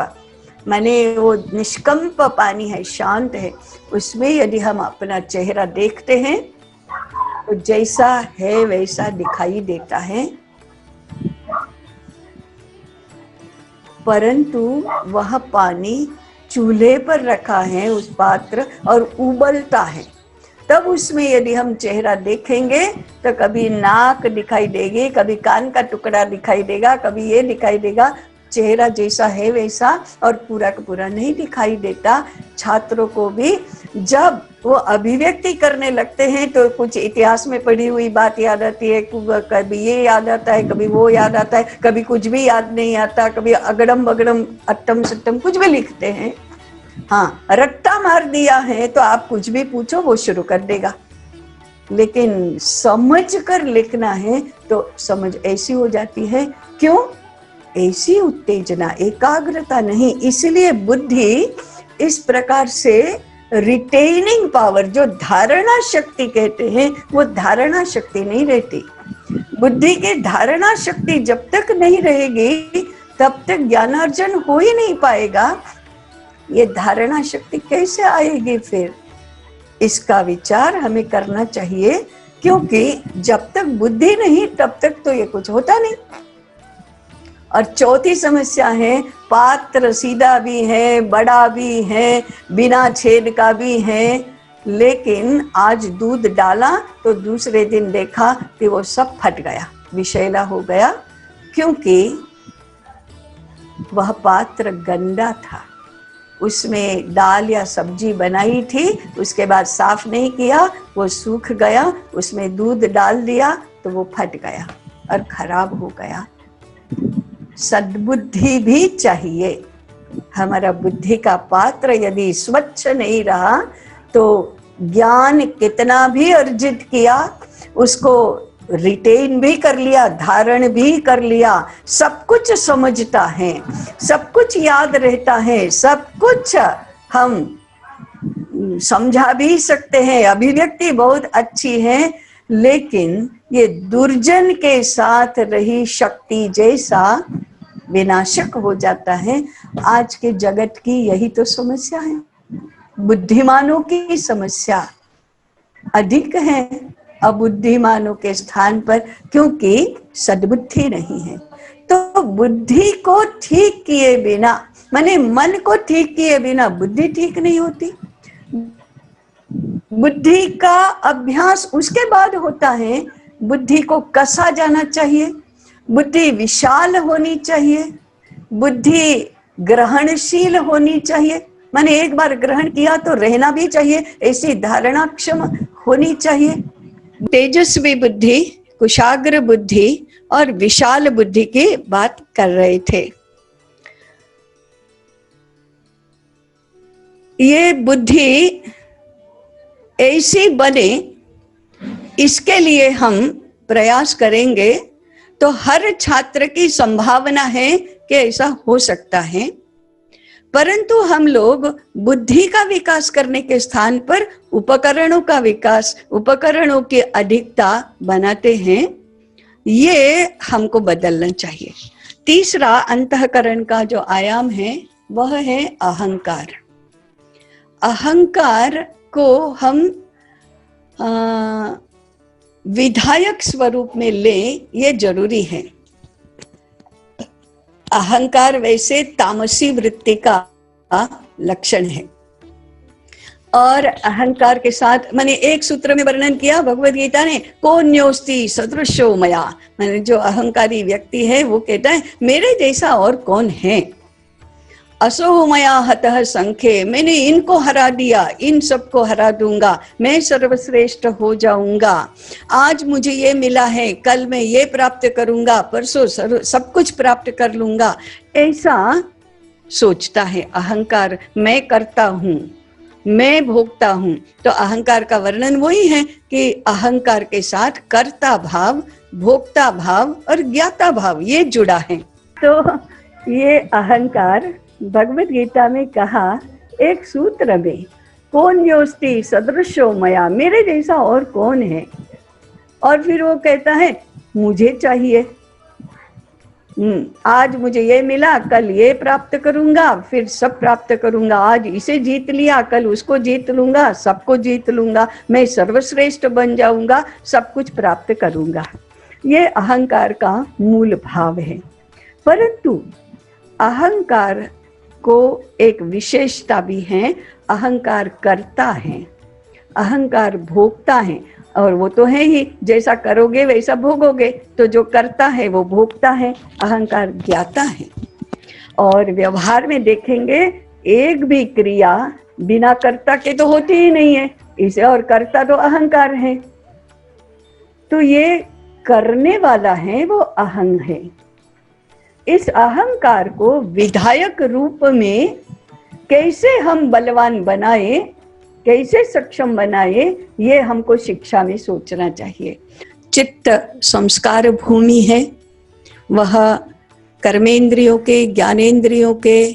माने वो निष्कंप पानी है, शांत है। उसमें यदि हम अपना चेहरा देखते हैं तो जैसा है वैसा दिखाई देता है, परंतु वह पानी चूल्हे पर रखा है उस पात्र और उबलता है। तब उसमें यदि हम चेहरा देखेंगे तो कभी नाक दिखाई देगी, कभी कान का टुकड़ा दिखाई देगा, कभी ये दिखाई देगा, चेहरा जैसा है वैसा और पूरा का पूरा नहीं दिखाई देता। छात्रों को भी जब वो अभिव्यक्ति करने लगते हैं तो कुछ इतिहास में पढ़ी हुई बात याद आती है, कभी ये याद आता है, कभी वो याद आता है, कभी कुछ भी याद नहीं आता, कभी अगड़म बगड़म अट्टम सट्टम कुछ भी लिखते हैं। हाँ, रट्टा मार दिया है तो आप कुछ भी पूछो वो शुरू कर देगा, लेकिन समझ कर लिखना है तो समझ ऐसी हो जाती है। क्यों? ऐसी उत्तेजना, एकाग्रता नहीं। इसलिए बुद्धि इस प्रकार से रिटेनिंग पावर, जो धारणा शक्ति कहते हैं, वो धारणा शक्ति नहीं रहती। बुद्धि की धारणा शक्ति जब तक नहीं रहेगी तब तक ज्ञानार्जन हो ही नहीं पाएगा। ये धारणा शक्ति कैसे आएगी फिर? इसका विचार हमें करना चाहिए, क्योंकि जब तक बुद्धि नहीं तब तक तो ये कुछ होता नहीं। और चौथी समस्या है, पात्र सीधा भी है, बड़ा भी है, बिना छेद का भी है, लेकिन आज दूध डाला तो दूसरे दिन देखा कि वो सब फट गया, विषैला हो गया, क्योंकि वह पात्र गंदा था। उसमें दाल या सब्जी बनाई थी, उसके बाद साफ नहीं किया, वो सूख गया, उसमें दूध डाल दिया तो वो फट गया और खराब हो गया। सद्बुद्धि भी चाहिए। हमारा बुद्धि का पात्र यदि स्वच्छ नहीं रहा तो ज्ञान कितना भी अर्जित किया, उसको रिटेन भी कर लिया, धारण भी कर लिया, सब कुछ समझता है, सब कुछ याद रहता है, सब कुछ हम समझा भी सकते हैं, अभिव्यक्ति बहुत अच्छी है, लेकिन ये दुर्जन के साथ रही शक्ति जैसा विनाशक हो जाता है। आज के जगत की यही तो समस्या है, बुद्धिमानों की समस्या अधिक है अबुद्धिमानों के स्थान पर, क्योंकि सद्बुद्धि नहीं है। तो बुद्धि को ठीक किए बिना, माने मन को ठीक किए बिना बुद्धि ठीक नहीं होती। बुद्धि का अभ्यास उसके बाद होता है। बुद्धि को कसा जाना चाहिए, बुद्धि विशाल होनी चाहिए, बुद्धि ग्रहणशील होनी चाहिए, माने एक बार ग्रहण किया तो रहना भी चाहिए, ऐसी धारणा क्षम होनी चाहिए। तेजस्वी बुद्धि, कुशाग्र बुद्धि और विशाल बुद्धि की बात कर रहे थे। ये बुद्धि ऐसी बने, इसके लिए हम प्रयास करेंगे तो हर छात्र की संभावना है कि ऐसा हो सकता है। परंतु हम लोग बुद्धि का विकास करने के स्थान पर उपकरणों का विकास, उपकरणों की अधिकता बनाते हैं। ये हमको बदलना चाहिए। तीसरा अंतःकरण का जो आयाम है वह है अहंकार। अहंकार को हम विधायक स्वरूप में ले, ये जरूरी है। अहंकार वैसे तामसी वृत्ति का लक्षण है, और अहंकार के साथ मैंने एक सूत्र में वर्णन किया भगवद गीता ने, कोन्योस्ति सदृशो मया, मैंने जो अहंकारी व्यक्ति है वो कहता है मेरे जैसा और कौन है। असो मया हतः संख्ये, मैंने इनको हरा दिया, इन सबको हरा दूंगा, मैं सर्वश्रेष्ठ हो जाऊंगा। आज मुझे ये मिला है, कल मैं ये प्राप्त करूंगा, परसों सब कुछ प्राप्त कर लूंगा, ऐसा सोचता है अहंकार। मैं करता हूँ, मैं भोगता हूँ। तो अहंकार का वर्णन वही है कि अहंकार के साथ कर्ता भाव, भोक्ता भाव और ज्ञाता भाव ये जुड़ा है। तो ये अहंकार भगवद गीता में कहा एक सूत्र में, कौन योस्ति सदृशो मया, मेरे जैसा और कौन है। और फिर वो कहता है मुझे चाहिए, आज मुझे ये मिला, कल ये प्राप्त करूंगा, फिर सब प्राप्त करूंगा। आज इसे जीत लिया, कल उसको जीत लूंगा, सबको जीत लूंगा, मैं सर्वश्रेष्ठ बन जाऊंगा, सब कुछ प्राप्त करूंगा। ये अहंकार का मूल भाव है। परंतु अहंकार को एक विशेषता भी है, अहंकार करता है, अहंकार भोगता है। और वो तो है ही, जैसा करोगे वैसा भोगोगे। तो जो करता है वो भोगता है, अहंकार ज्ञाता है। और व्यवहार में देखेंगे एक भी क्रिया बिना कर्ता के तो होती ही नहीं है, इसे और कर्ता तो अहंकार है। तो ये करने वाला है वो अहं है। इस अहंकार को विधायक रूप में कैसे हम बलवान बनाए, कैसे सक्षम बनाए, ये हमको शिक्षा में सोचना चाहिए। चित्त संस्कार भूमि है, वह कर्मेंद्रियों के, ज्ञानेंद्रियों के,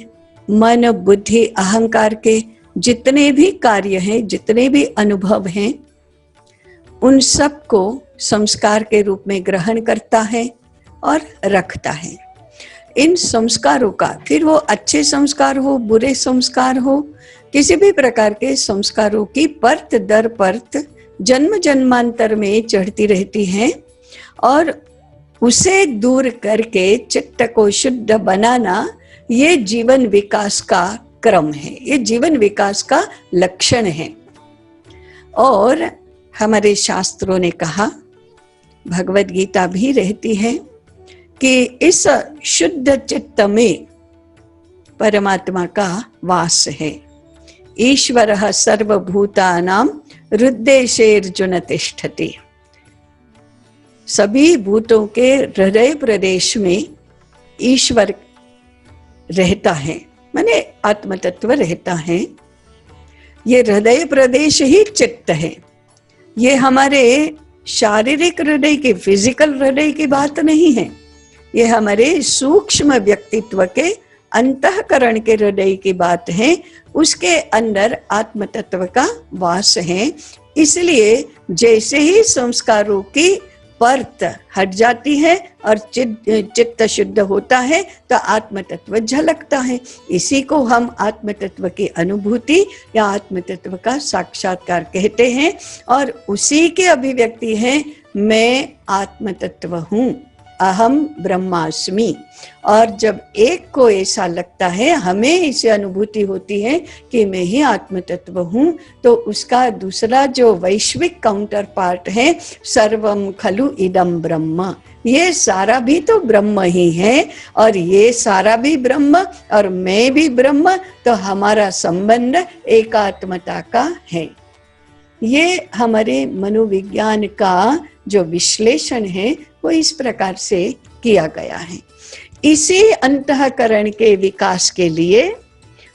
मन बुद्धि अहंकार के जितने भी कार्य हैं, जितने भी अनुभव हैं, उन सब को संस्कार के रूप में ग्रहण करता है और रखता है। इन संस्कारों का, फिर वो अच्छे संस्कार हो, बुरे संस्कार हो, किसी भी प्रकार के संस्कारों की परत दर परत जन्म जन्मांतर में चढ़ती रहती है, और उसे दूर करके चित्त को शुद्ध बनाना ये जीवन विकास का क्रम है, ये जीवन विकास का लक्षण है। और हमारे शास्त्रों ने कहा, भगवद गीता भी रहती है कि इस शुद्ध चित्त में परमात्मा का वास है। ईश्वरः सर्वभूतानां हृद्देशेर्जुन तिष्ठति, सभी भूतों के हृदय प्रदेश में ईश्वर रहता है, माने आत्म तत्व रहता है। ये हृदय प्रदेश ही चित्त है। ये हमारे शारीरिक हृदय की, फिजिकल हृदय की बात नहीं है, ये हमारे सूक्ष्म व्यक्तित्व के अंतःकरण के हृदय की बात है। उसके अंदर आत्म तत्व का वास है। इसलिए जैसे ही संस्कारों की परत हट जाती है और चित्त शुद्ध होता है तो आत्म तत्व झलकता है। इसी को हम आत्म तत्व की अनुभूति या आत्म तत्व का साक्षात्कार कहते हैं, और उसी के अभिव्यक्ति है मैं आत्म तत्व हूँ, अहम ब्रह्मास्मि। और जब एक को ऐसा लगता है, हमें इसे अनुभूति होती है कि मैं ही आत्म तत्व हूँ, तो उसका दूसरा जो वैश्विक काउंटर पार्ट है, सर्वम खलु इदम ब्रह्म, ये सारा भी तो ब्रह्म ही है, और ये सारा भी ब्रह्म और मैं भी ब्रह्म, तो हमारा संबंध एकात्मता का है। ये हमारे मनोविज्ञान का जो विश्लेषण है वो इस प्रकार से किया गया है। इसी अंतःकरण के विकास के लिए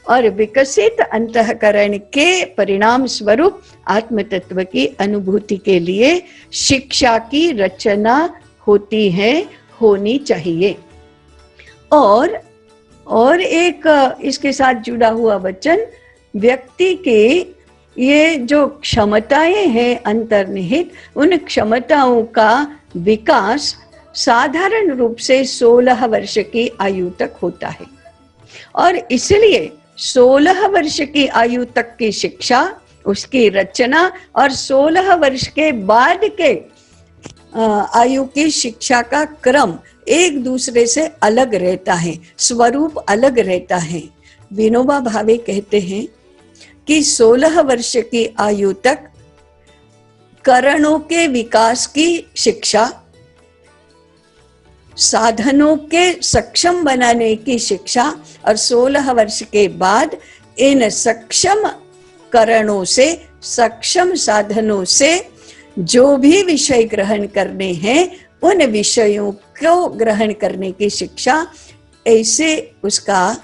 और विकसित अंतःकरण के परिणाम स्वरूप आत्म तत्व की अनुभूति के लिए शिक्षा की रचना होती है, होनी चाहिए। और एक इसके साथ जुड़ा हुआ वचन, व्यक्ति के ये जो क्षमताएं हैं अंतर्निहित, उन क्षमताओं का विकास साधारण रूप से 16 वर्ष की आयु तक होता है। और इसलिए 16 वर्ष की आयु तक की शिक्षा, उसकी रचना और 16 वर्ष के बाद के आयु की शिक्षा का क्रम एक दूसरे से अलग रहता है, स्वरूप अलग रहता है। विनोबा भावे कहते हैं कि 16 वर्ष की आयु तक करणों के विकास की शिक्षा, साधनों के सक्षम बनाने की शिक्षा, और 16 वर्ष के बाद इन सक्षम करणों से, सक्षम साधनों से जो भी विषय ग्रहण करने हैं, उन विषयों को ग्रहण करने की शिक्षा, ऐसे उसका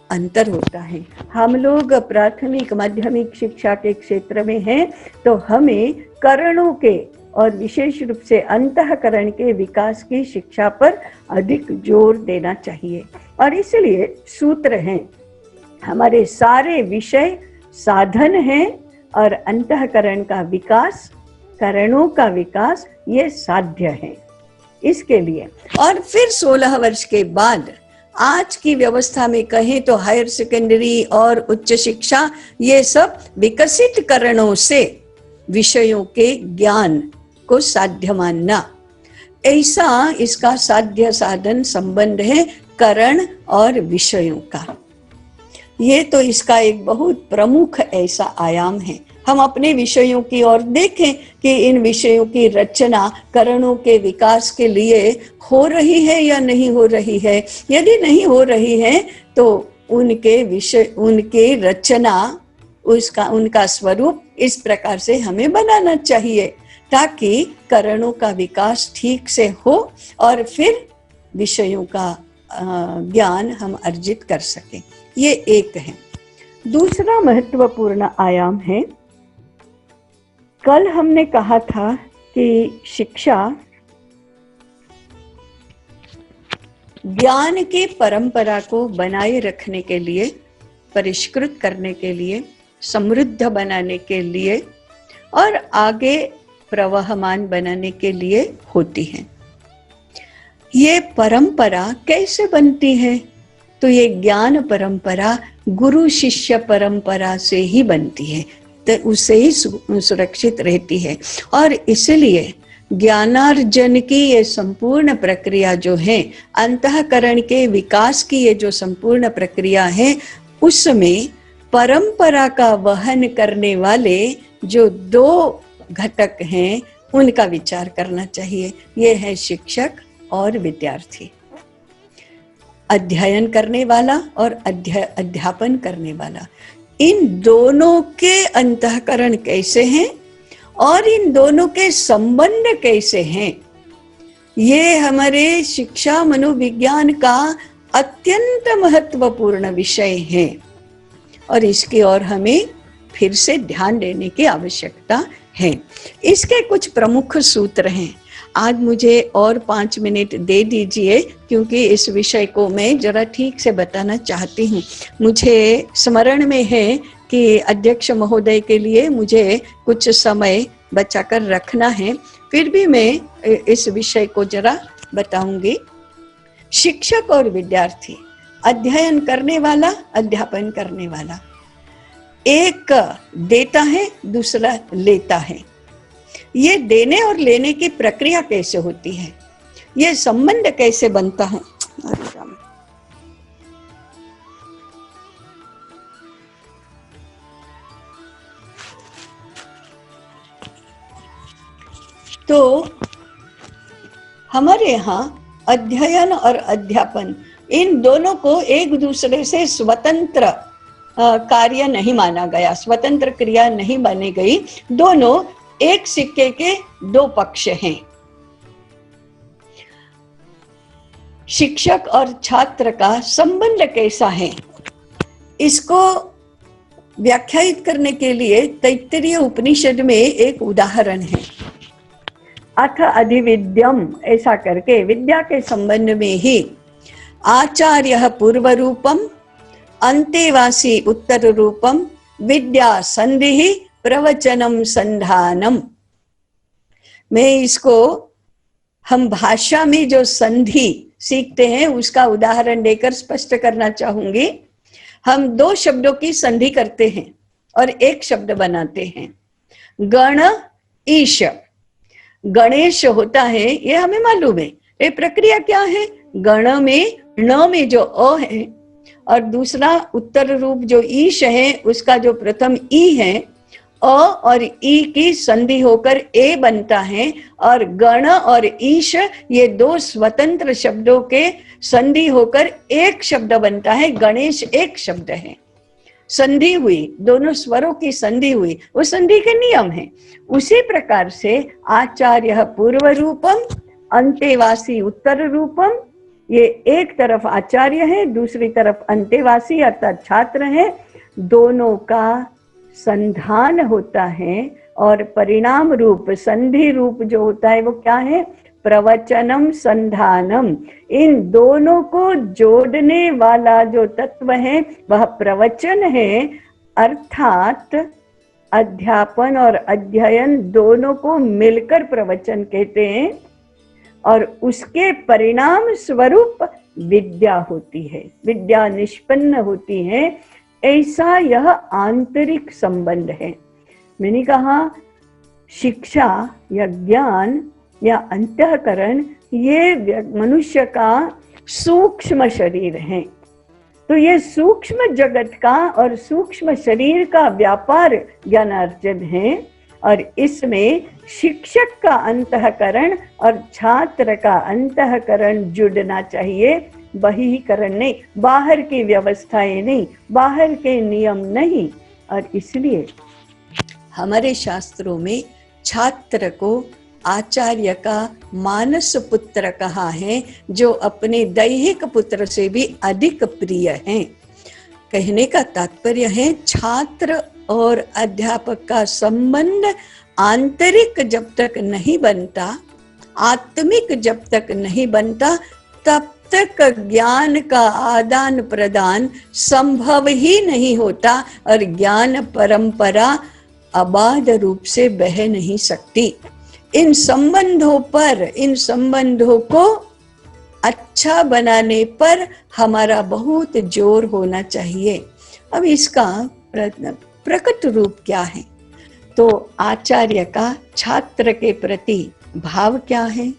अंतर होता है। हम लोग प्राथमिक माध्यमिक शिक्षा के क्षेत्र में हैं, तो हमें करणों के और विशेष रूप से अंतःकरण के विकास की शिक्षा पर अधिक जोर देना चाहिए। और इसलिए सूत्र हैं, हमारे सारे विषय साधन हैं और अंतःकरण का विकास, करणों का विकास, ये साध्य है इसके लिए। और फिर 16 वर्ष के बाद आज की व्यवस्था में कहें तो हायर सेकेंडरी और उच्च शिक्षा, ये सब विकसित करणों से विषयों के ज्ञान को साध्य मानना, ऐसा इसका साध्य साधन संबंध है करण और विषयों का। ये तो इसका एक बहुत प्रमुख ऐसा आयाम है। हम अपने विषयों की ओर देखें कि इन विषयों की रचना करणों के विकास के लिए हो रही है या नहीं हो रही है। यदि नहीं हो रही है तो उनके विषय, उनके रचना, उनका स्वरूप इस प्रकार से हमें बनाना चाहिए ताकि करणों का विकास ठीक से हो और फिर विषयों का ज्ञान हम अर्जित कर सकें। ये एक है। दूसरा महत्वपूर्ण आयाम है, कल हमने कहा था कि शिक्षा ज्ञान की परंपरा को बनाए रखने के लिए, परिष्कृत करने के लिए, समृद्ध बनाने के लिए और आगे प्रवाहमान बनाने के लिए होती है। ये परंपरा कैसे बनती है? तो ये ज्ञान परंपरा गुरु शिष्य परंपरा से ही बनती है, तो उससे ही सुरक्षित रहती है। और इसलिए ज्ञानार्जन की ये संपूर्ण प्रक्रिया जो है, अंतःकरण के विकास की ये जो संपूर्ण प्रक्रिया है, उसमें परंपरा का वहन करने वाले जो दो घटक हैं उनका विचार करना चाहिए। ये है शिक्षक और विद्यार्थी, अध्ययन करने वाला और अध्यापन करने वाला। इन दोनों के अंतःकरण कैसे हैं और इन दोनों के संबंध कैसे हैं, ये हमारे शिक्षा मनोविज्ञान का अत्यंत महत्वपूर्ण विषय है और इसकी ओर हमें फिर से ध्यान देने की आवश्यकता है। इसके कुछ प्रमुख सूत्र हैं। आज मुझे और 5 मिनट दे दीजिए क्योंकि इस विषय को मैं जरा ठीक से बताना चाहती हूँ। मुझे स्मरण में है कि अध्यक्ष महोदय के लिए मुझे कुछ समय बचाकर रखना है, फिर भी मैं इस विषय को जरा बताऊंगी। शिक्षक और विद्यार्थी, अध्ययन करने वाला, अध्यापन करने वाला, एक देता है, दूसरा लेता है। ये देने और लेने की प्रक्रिया कैसे होती है, ये संबंध कैसे बनता है? तो हमारे यहाँ अध्ययन और अध्यापन, इन दोनों को एक दूसरे से स्वतंत्र कार्य नहीं माना गया, स्वतंत्र क्रिया नहीं मानी गई। दोनों एक सिक्के के दो पक्ष हैं। शिक्षक और छात्र का संबंध कैसा है, इसको व्याख्यायित करने के लिए तैत्तिरीय उपनिषद में एक उदाहरण है। अथ अधिविद्यम, ऐसा करके विद्या के संबंध में ही आचार्यः पूर्व रूपम, अंतेवासी उत्तर रूपम, विद्या संधि प्रवचनम संधानम। मैं इसको हम भाषा में जो संधि सीखते हैं उसका उदाहरण देकर स्पष्ट करना चाहूंगी। हम दो शब्दों की संधि करते हैं और एक शब्द बनाते हैं। गण ईश, गणेश होता है, ये हमें मालूम है। ये प्रक्रिया क्या है? गण में ण में जो अ है और दूसरा उत्तर रूप जो ईश है, उसका जो प्रथम ई है, अ और ई की संधि होकर ए बनता है। और गण और ईश ये दो स्वतंत्र शब्दों के संधि होकर एक शब्द बनता है। गणेश एक शब्द है, संधि हुई, दोनों स्वरों की संधि हुई, वो संधि के नियम है। उसी प्रकार से आचार्य पूर्व रूपम, अंतेवासी उत्तर रूपम, ये एक तरफ आचार्य है, दूसरी तरफ अंतेवासी अर्थात छात्र है। दोनों का संधान होता है और परिणाम रूप संधि रूप जो होता है वो क्या है? प्रवचनम संधानम। इन दोनों को जोड़ने वाला जो तत्व है वह प्रवचन है, अर्थात अध्यापन और अध्ययन दोनों को मिलकर प्रवचन कहते हैं। और उसके परिणाम स्वरूप विद्या होती है, विद्या निष्पन्न होती है। ऐसा यह आंतरिक संबंध है। मैंने कहा शिक्षा या ज्ञान या अंतःकरण ये मनुष्य का सूक्ष्म शरीर है। तो ये सूक्ष्म जगत का और सूक्ष्म शरीर का व्यापार ज्ञानार्जन है। और इसमें शिक्षक का अंतःकरण और छात्र का अंतःकरण जुड़ना चाहिए। बहिःकरण नहीं, बाहर की व्यवस्थाएं नहीं, बाहर के नियम नहीं। और इसलिए हमारे शास्त्रों में छात्र को आचार्य का मानस पुत्र कहा है, जो अपने दैहिक पुत्र से भी अधिक प्रिय हैं। कहने का तात्पर्य है छात्र और अध्यापक का संबंध आंतरिक जब तक नहीं बनता, आत्मिक जब तक नहीं बनता, तब तक ज्ञान का आदान प्रदान संभव ही नहीं होता और ज्ञान परंपरा अबाध रूप से बह नहीं सकती। इन संबंधों पर, इन संबंधों को अच्छा बनाने पर हमारा बहुत जोर होना चाहिए। अब इसका प्रकट रूप क्या है? तो आचार्य का छात्र के प्रति भाव क्या है?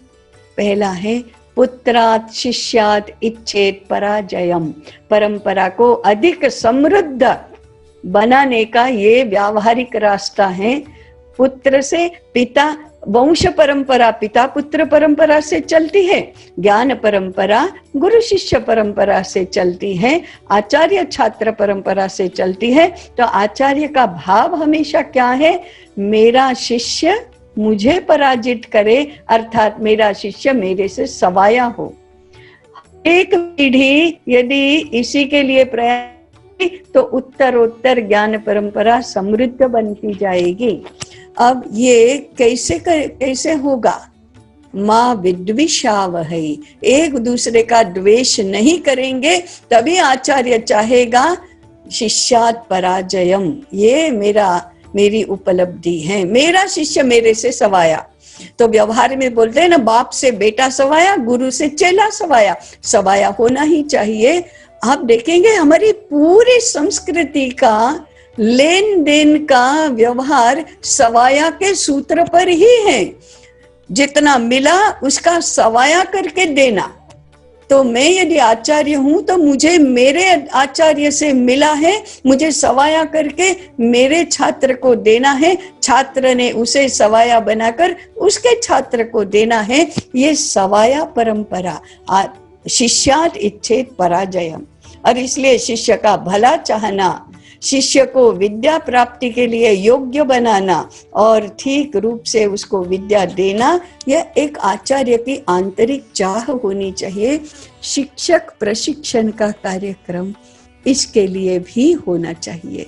पहला है पुत्रात् शिष्यात् इच्छेत पराजयम। परंपरा को अधिक समृद्ध बनाने का ये व्यावहारिक रास्ता है। पुत्र से पिता, वंश परंपरा पिता पुत्र परंपरा से चलती है, ज्ञान परंपरा गुरु शिष्य परंपरा से चलती है, आचार्य छात्र परंपरा से चलती है। तो आचार्य का भाव हमेशा क्या है? मेरा शिष्य मुझे पराजित करे, अर्थात मेरा शिष्य मेरे से सवाया हो। एक पीढ़ी यदि इसी के लिए प्रयास तो उत्तरोत्तर ज्ञान परंपरा समृद्ध बनती जाएगी। अब ये कैसे होगा? माँ विद्विषावहै, एक दूसरे का द्वेष नहीं करेंगे तभी आचार्य चाहेगा शिष्यात् पराजयम। ये मेरी उपलब्धि है, मेरा शिष्य मेरे से सवाया। तो व्यवहार में बोलते हैं ना, बाप से बेटा सवाया, गुरु से चेला सवाया। सवाया होना ही चाहिए। आप देखेंगे हमारी पूरी संस्कृति का लेन देन का व्यवहार सवाया के सूत्र पर ही है। जितना मिला उसका सवाया करके देना। तो मैं यदि आचार्य हूं तो मुझे मेरे आचार्य से मिला है, मुझे सवाया करके मेरे छात्र को देना है, छात्र ने उसे सवाया बनाकर उसके छात्र को देना है। ये सवाया परंपरा। शिष्यात् इच्छेत पराजयम। और इसलिए शिष्य का भला चाहना, शिष्य को विद्या प्राप्ति के लिए योग्य बनाना और ठीक रूप से उसको विद्या देना, यह एक आचार्य की आंतरिक चाह होनी चाहिए। शिक्षक प्रशिक्षण का कार्यक्रम इसके लिए भी होना चाहिए।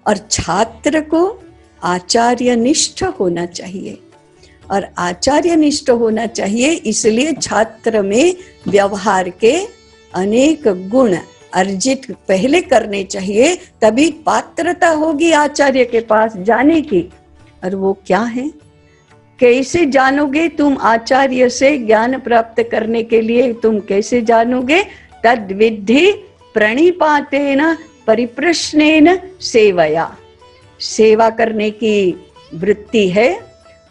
और छात्र को आचार्य निष्ठ होना चाहिए। और आचार्य निष्ठ होना चाहिए। इसलिए छात्र में व्यवहार के अनेक गुण अर्जित पहले करने चाहिए, तभी पात्रता होगी आचार्य के पास जाने की। और वो क्या है, कैसे जानोगे तुम आचार्य से ज्ञान प्राप्त करने के लिए? तुम कैसे जानोगे? तद विद्धि प्रणिपातेन परिप्रश्नेन सेवया। सेवा करने की वृत्ति है,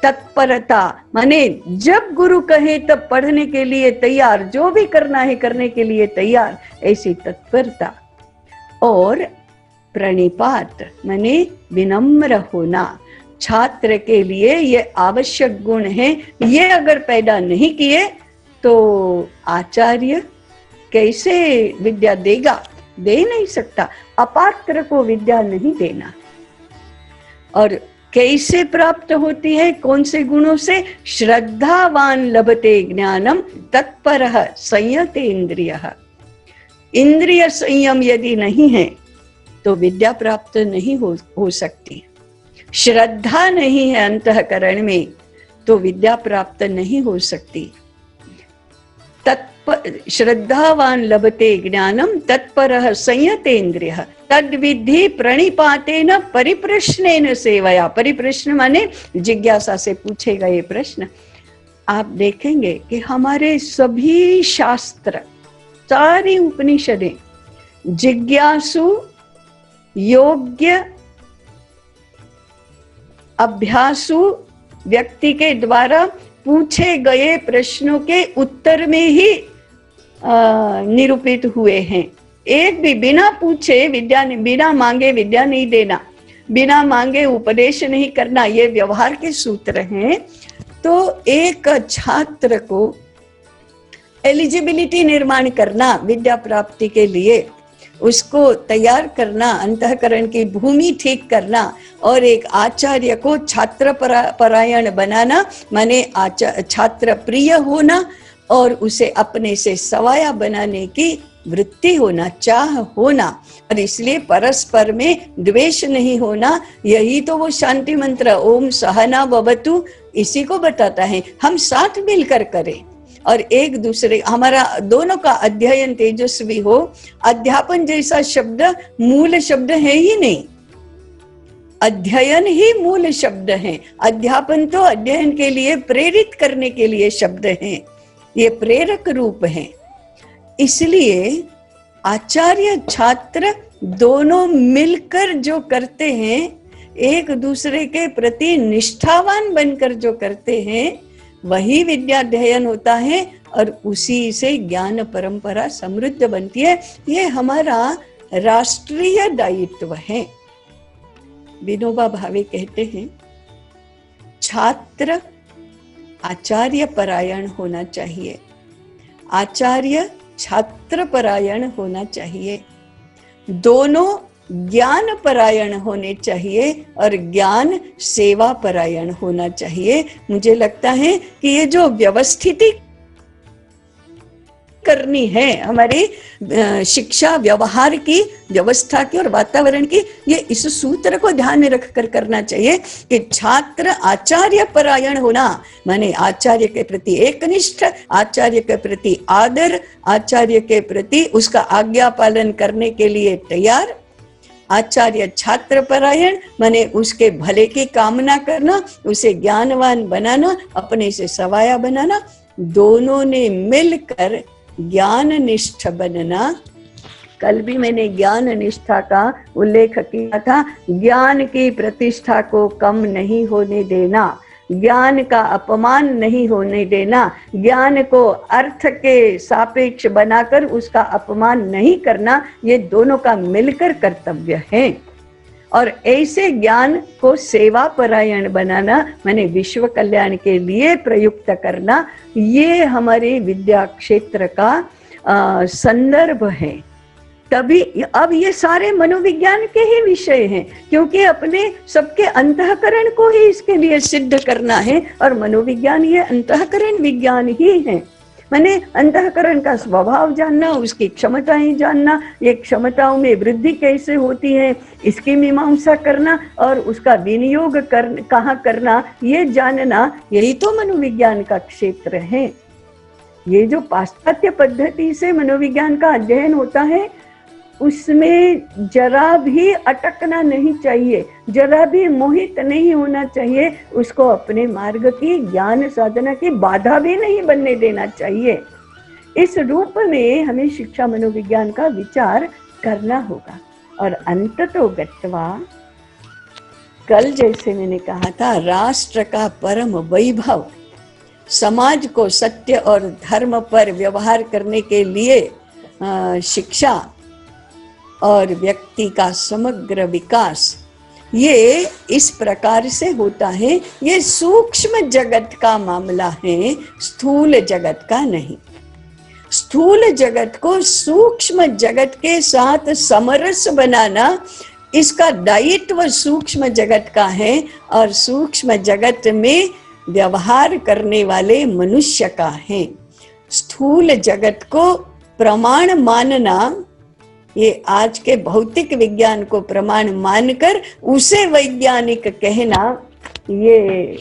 तत्परता माने जब गुरु कहे तब पढ़ने के लिए तैयार, जो भी करना है करने के लिए तैयार, ऐसी तत्परता। और प्रणिपात माने विनम्र होना। छात्र के लिए ये आवश्यक गुण है। ये अगर पैदा नहीं किए तो आचार्य कैसे विद्या देगा? दे नहीं सकता। अपात्र को विद्या नहीं देना। और कैसे प्राप्त होती है? कौन से गुणों से? श्रद्धावान लभते ज्ञानम तत्परः संयतेन्द्रियः। इंद्रिय संयम यदि नहीं है तो विद्या प्राप्त नहीं हो सकती। श्रद्धा नहीं है अंतःकरण में तो विद्या प्राप्त नहीं हो सकती। श्रद्धावान लभते ज्ञानम तत्परः संयतेन्द्रियः तद्विद्धि प्रणिपातेन परिप्रश्नेन सेवया। परिप्रश्न माने जिज्ञासा से पूछे गए प्रश्न। आप देखेंगे कि हमारे सभी शास्त्र, सारी उपनिषदें जिज्ञासु योग्य अभ्यासु व्यक्ति के द्वारा पूछे गए प्रश्नों के उत्तर में ही निरूपित हुए हैं। एक भी बिना पूछे विद्या, बिना मांगे विद्या नहीं देना, बिना मांगे उपदेश नहीं करना, ये व्यवहार के सूत्र हैं। तो एक छात्र को एलिजिबिलिटी निर्माण करना विद्या प्राप्ति के लिए, उसको तैयार करना, अंतःकरण की भूमि ठीक करना, और एक आचार्य को छात्र परायण बनाना माने छात्र प्रिय होना, और उसे अपने से सवाया बनाने की वृत्ति होना, चाह होना। और इसलिए परस्पर में द्वेष नहीं होना। यही तो वो शांति मंत्र ओम सहना भवतु इसी को बताता है। हम साथ मिलकर करें और एक दूसरे, हमारा दोनों का अध्ययन तेजस्वी हो। अध्यापन जैसा शब्द मूल शब्द है ही नहीं, अध्ययन ही मूल शब्द है। अध्यापन तो अध्ययन के लिए, प्रेरित करने के लिए शब्द हैं, ये प्रेरक रूप है। इसलिए आचार्य छात्र दोनों मिलकर जो करते हैं, एक दूसरे के प्रति निष्ठावान बनकर जो करते हैं, वही विद्याध्ययन होता है और उसी से ज्ञान परंपरा समृद्ध बनती है। ये हमारा राष्ट्रीय दायित्व है। विनोबा भावे कहते हैं, छात्र आचार्य परायण होना चाहिए, आचार्य छात्र परायण होना चाहिए, दोनों ज्ञान परायण होने चाहिए और ज्ञान सेवा परायण होना चाहिए। मुझे लगता है कि ये जो व्यवस्थिति करनी है हमारी शिक्षा व्यवहार की, व्यवस्था की और वातावरण की, ये इस सूत्र को ध्यान में रखकर करना चाहिए कि छात्र आचार्य परायण होना माने आचार्य के प्रति एकनिष्ठ, आचार्य के प्रति आदर, आचार्य के प्रति उसका आज्ञा पालन करने के लिए तैयार। आचार्य छात्र परायण माने उसके भले की कामना करना, उसे ज्ञानवान बनाना, अपने से सवाया बनाना। दोनों ने मिलकर ज्ञान निष्ठ बनना। कल भी मैंने ज्ञान निष्ठा का उल्लेख किया था। ज्ञान की प्रतिष्ठा को कम नहीं होने देना, ज्ञान का अपमान नहीं होने देना, ज्ञान को अर्थ के सापेक्ष बनाकर उसका अपमान नहीं करना, ये दोनों का मिलकर कर्तव्य है। और ऐसे ज्ञान को सेवा परायण बनाना माने विश्व कल्याण के लिए प्रयुक्त करना, ये हमारे विद्या क्षेत्र का संदर्भ है। तभी अब ये सारे मनोविज्ञान के ही विषय हैं, क्योंकि अपने सबके अंतःकरण को ही इसके लिए सिद्ध करना है और मनोविज्ञान ये अंतःकरण विज्ञान ही है। मैंने अंतःकरण का स्वभाव जानना, उसकी क्षमताएं जानना, ये क्षमताओं में वृद्धि कैसे होती है इसकी मीमांसा करना और उसका विनियोग कहाँ करना ये जानना, यही तो मनोविज्ञान का क्षेत्र है। ये जो पाश्चात्य पद्धति से मनोविज्ञान का अध्ययन होता है उसमें जरा भी अटकना नहीं चाहिए, जरा भी मोहित नहीं होना चाहिए, उसको अपने मार्ग की ज्ञान साधना की बाधा भी नहीं बनने देना चाहिए। इस रूप में हमें शिक्षा मनोविज्ञान का विचार करना होगा। और अंततो गत्वा, कल जैसे मैंने कहा था, राष्ट्र का परम वैभव, समाज को सत्य और धर्म पर व्यवहार करने के लिए शिक्षा और व्यक्ति का समग्र विकास, ये इस प्रकार से होता है। ये सूक्ष्म जगत का मामला है, स्थूल जगत का नहीं। स्थूल जगत को सूक्ष्म जगत के साथ समरस बनाना, इसका दायित्व सूक्ष्म जगत का है और सूक्ष्म जगत में व्यवहार करने वाले मनुष्य का है। स्थूल जगत को प्रमाण मानना, ये आज के भौतिक विज्ञान को प्रमाण मानकर उसे वैज्ञानिक कहना, ये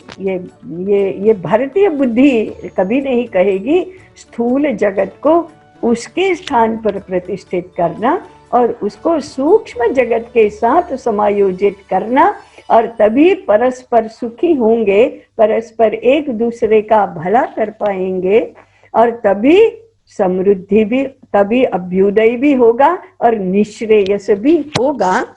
भारतीय बुद्धि कभी नहीं कहेगी। स्थूल जगत को उसके स्थान पर प्रतिष्ठित करना और उसको सूक्ष्म जगत के साथ समायोजित करना, और तभी परस्पर सुखी होंगे, परस्पर एक दूसरे का भला कर पाएंगे, और तभी समृद्धि भी, तभी अभ्युदय भी होगा और निश्रेयस भी होगा।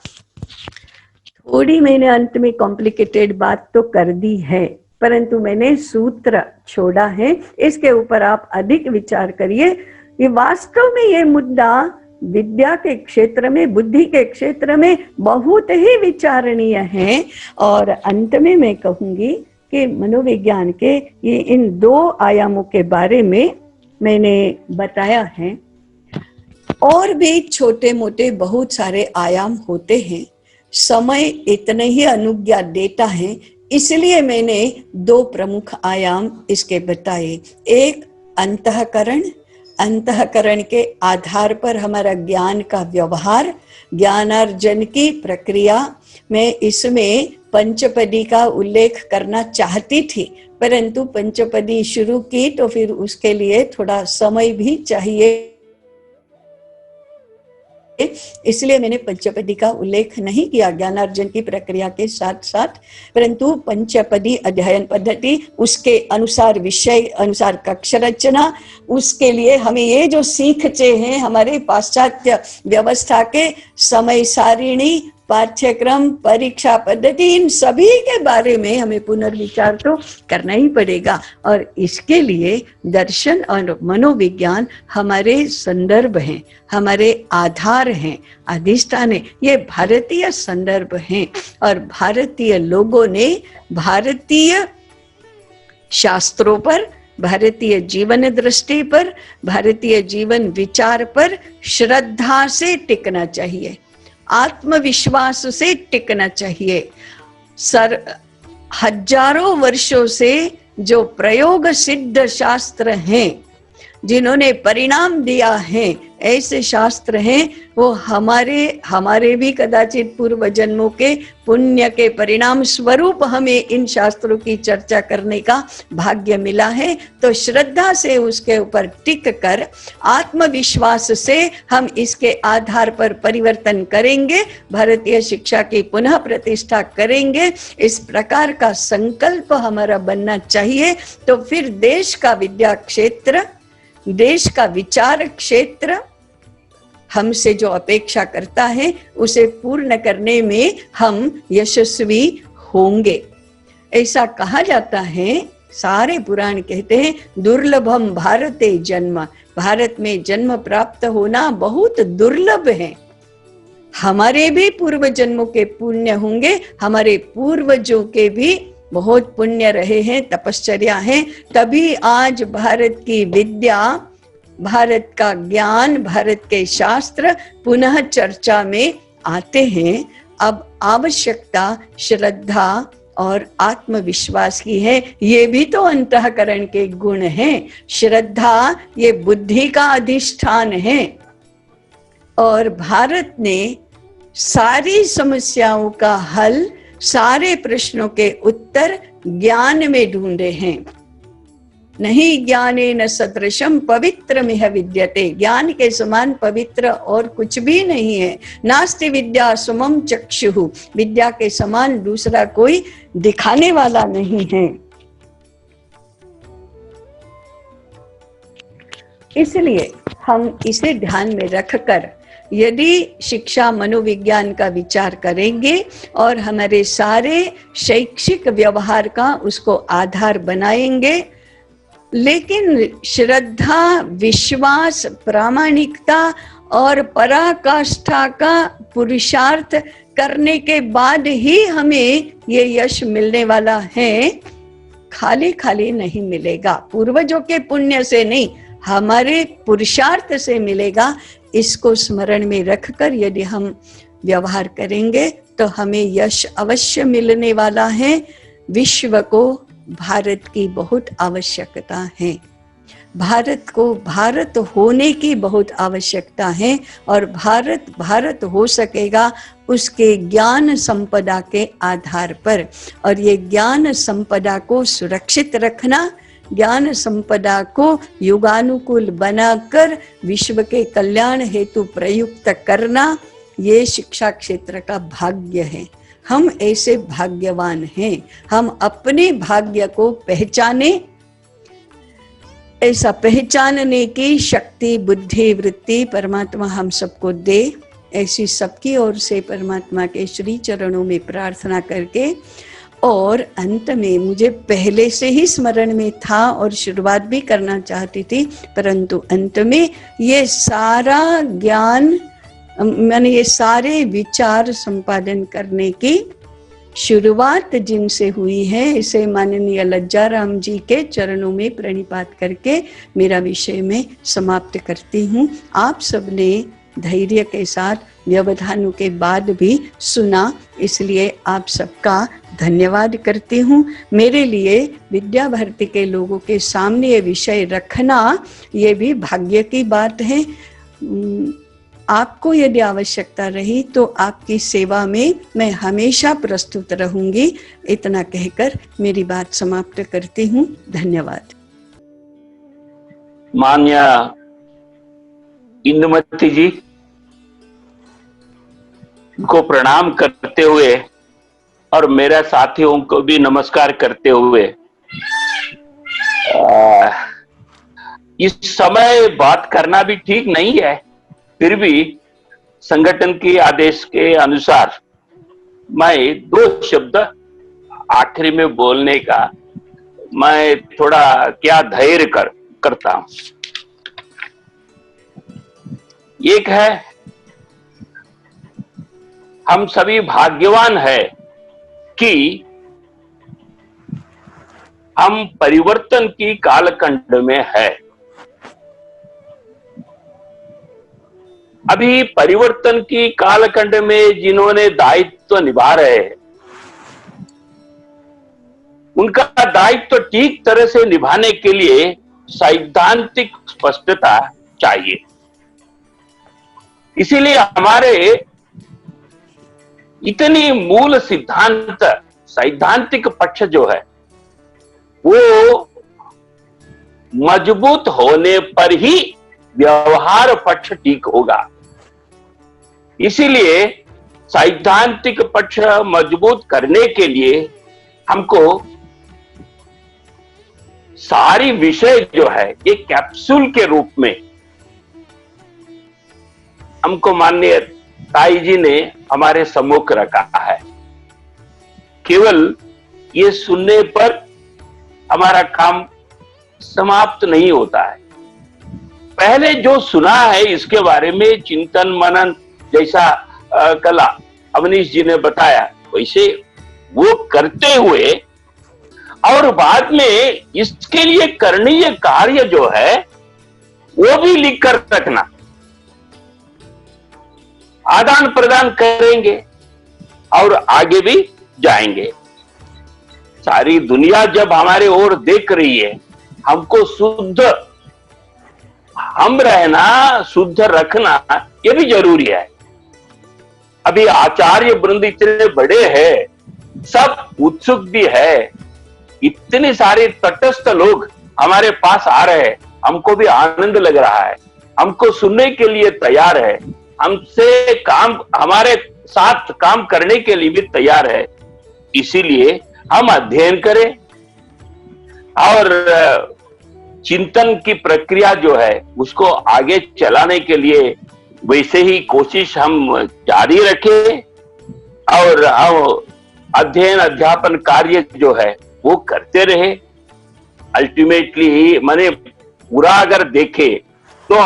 थोड़ी मैंने अंत में कॉम्प्लिकेटेड बात तो कर दी है, परंतु मैंने सूत्र छोड़ा है, इसके ऊपर आप अधिक विचार करिए। ये वास्तव में ये मुद्दा विद्या के क्षेत्र में, बुद्धि के क्षेत्र में बहुत ही विचारणीय है। और अंत में मैं कहूंगी कि मनोविज्ञान के ये इन दो आयामों के बारे में मैंने बताया है। और भी छोटे मोटे बहुत सारे आयाम होते हैं, समय इतने ही अनुज्ञा देता है, इसलिए मैंने दो प्रमुख आयाम इसके बताए। एक अंतःकरण, अंतःकरण के आधार पर हमारा ज्ञान का व्यवहार, ज्ञानार्जन की प्रक्रिया। मैं इसमें पंचपदी का उल्लेख करना चाहती थी, परंतु पंचपदी शुरू की तो फिर उसके लिए थोड़ा समय भी चाहिए, इसलिए मैंने पंचपदी का उल्लेख नहीं किया ज्ञानार्जन की प्रक्रिया के साथ साथ। परंतु पंचपदी अध्ययन पद्धति, उसके अनुसार विषय, अनुसार कक्ष रचना, उसके लिए हमें ये जो सीखते हैं हमारे पाश्चात्य व्यवस्था के समय सारिणी, पाठ्यक्रम, परीक्षा पद्धति, इन सभी के बारे में हमें पुनर्विचार तो करना ही पड़ेगा। और इसके लिए दर्शन और मनोविज्ञान हमारे संदर्भ हैं, हमारे आधार हैं, अधिष्ठान है। ये भारतीय संदर्भ हैं और भारतीय लोगों ने भारतीय शास्त्रों पर, भारतीय जीवन दृष्टि पर, भारतीय जीवन विचार पर श्रद्धा से टिकना चाहिए, आत्मविश्वास से टिकना चाहिए। हजारों वर्षों से जो प्रयोग सिद्ध शास्त्र हैं, जिन्होंने परिणाम दिया है, ऐसे शास्त्र हैं, वो हमारे भी कदाचित पूर्व जन्मों के पुण्य के परिणाम स्वरूप हमें इन शास्त्रों की चर्चा करने का भाग्य मिला है। तो श्रद्धा से उसके ऊपर टिक कर, आत्मविश्वास से हम इसके आधार पर परिवर्तन करेंगे, भारतीय शिक्षा की पुनः प्रतिष्ठा करेंगे, इस प्रकार का संकल्प हमारा बनना चाहिए। तो फिर देश का विद्या क्षेत्र, देश का विचार क्षेत्र हमसे जो अपेक्षा करता है उसे पूर्ण करने में हम यशस्वी होंगे। ऐसा कहा जाता है, सारे पुराण कहते हैं, दुर्लभम भारते जन्म, भारत में जन्म प्राप्त होना बहुत दुर्लभ है। हमारे भी पूर्व जन्मों के पुण्य होंगे, हमारे पूर्वजों के भी बहुत पुण्य रहे हैं, तपश्चर्या है, तभी आज भारत की विद्या, भारत का ज्ञान, भारत के शास्त्र पुनः चर्चा में आते हैं। अब आवश्यकता श्रद्धा और आत्मविश्वास की है। ये भी तो अंतःकरण के गुण हैं। श्रद्धा ये बुद्धि का अधिष्ठान है। और भारत ने सारी समस्याओं का हल, सारे प्रश्नों के उत्तर ज्ञान में ढूंढे हैं। नहीं ज्ञानेन सदृशम पवित्रमिह विद्यते, ज्ञान के समान पवित्र और कुछ भी नहीं है। नास्ति विद्या सुमम चक्षुः, विद्या के समान दूसरा कोई दिखाने वाला नहीं है। इसलिए हम इसे ध्यान में रखकर यदि शिक्षा मनोविज्ञान का विचार करेंगे और हमारे सारे शैक्षिक व्यवहार का उसको आधार बनाएंगे, लेकिन श्रद्धा, विश्वास, प्रामाणिकता और पराकाष्ठा का पुरुषार्थ करने के बाद ही हमें ये यश मिलने वाला है। खाली खाली नहीं मिलेगा, पूर्वजों के पुण्य से नहीं, हमारे पुरुषार्थ से मिलेगा। इसको स्मरण में रखकर यदि हम व्यवहार करेंगे तो हमें यश अवश्य मिलने वाला है। विश्व को भारत की बहुत आवश्यकता है, भारत को भारत होने की बहुत आवश्यकता है, और भारत भारत हो सकेगा उसके ज्ञान संपदा के आधार पर। और ये ज्ञान संपदा को सुरक्षित रखना, ज्ञान संपदा को युगानुकूल बनाकर विश्व के कल्याण हेतु प्रयुक्त करना, ये शिक्षा क्षेत्र का भाग्य है। हम ऐसे भाग्यवान हैं। हम अपने भाग्य को पहचाने, ऐसा पहचानने की शक्ति, बुद्धि, वृत्ति परमात्मा हम सबको दे। ऐसी सबकी ओर से परमात्मा के श्री चरणों में प्रार्थना करके, और अंत में मुझे पहले से ही स्मरण में था और शुरुआत भी करना चाहती थी, परंतु अंत में ये सारा ज्ञान, मैंने ये सारे विचार संपादन करने की शुरुआत जिनसे हुई है, इसे माननीय लज्जाराम जी के चरणों में प्रणिपात करके मेरा विषय में समाप्त करती हूँ। आप सबने धैर्य के साथ व्यवधानों के बाद भी सुना, इसलिए आप सबका धन्यवाद करती हूँ। मेरे लिए विद्या भारती के लोगों के सामने ये विषय रखना ये भी भाग्य की बात है। आपको यदि आवश्यकता रही तो आपकी सेवा में मैं हमेशा प्रस्तुत रहूंगी। इतना कहकर मेरी बात समाप्त करती हूँ। धन्यवाद। मान्य इंदुमती जी को प्रणाम करते हुए और मेरे साथियों को भी नमस्कार करते हुए, इस समय बात करना भी ठीक नहीं है, फिर भी संगठन के आदेश के अनुसार मैं 2 शब्द आखिरी में बोलने का मैं थोड़ा क्या धैर्य करता हूं। एक है, हम सभी भाग्यवान हैं कि हम परिवर्तन की कालखंड में है। अभी परिवर्तन की कालखंड में जिन्होंने दायित्व निभा रहे हैं, उनका दायित्व ठीक तरह से निभाने के लिए सैद्धांतिक स्पष्टता चाहिए। इसीलिए हमारे इतनी मूल सिद्धांत, सैद्धांतिक पक्ष जो है वो मजबूत होने पर ही व्यवहार पक्ष ठीक होगा। इसीलिए सैद्धांतिक पक्ष मजबूत करने के लिए हमको सारी विषय जो है एक कैप्सूल के रूप में हमको माननीय ताई जी ने हमारे सम्मुख रखा है। केवल ये सुनने पर हमारा काम समाप्त नहीं होता है। पहले जो सुना है इसके बारे में चिंतन मनन, जैसा कल अवनीश जी ने बताया, वैसे वो करते हुए और बाद में इसके लिए करणीय कार्य जो है वो भी लिख कर रखना। आदान प्रदान करेंगे और आगे भी जाएंगे। सारी दुनिया जब हमारे ओर देख रही है, हमको शुद्ध हम रहना, शुद्ध रखना ये भी जरूरी है। अभी आचार्य वृंद इतने बड़े हैं, सब उत्सुक भी है, इतने सारे तटस्थ लोग हमारे पास आ रहे हैं, हमको भी आनंद लग रहा है, हमको सुनने के लिए तैयार है, हमसे काम, हमारे साथ काम करने के लिए भी तैयार है। इसीलिए हम अध्ययन करें और चिंतन की प्रक्रिया जो है उसको आगे चलाने के लिए वैसे ही कोशिश हम जारी रखें और हम अध्ययन अध्यापन कार्य जो है वो करते रहे। अल्टीमेटली मैंने पूरा अगर देखे तो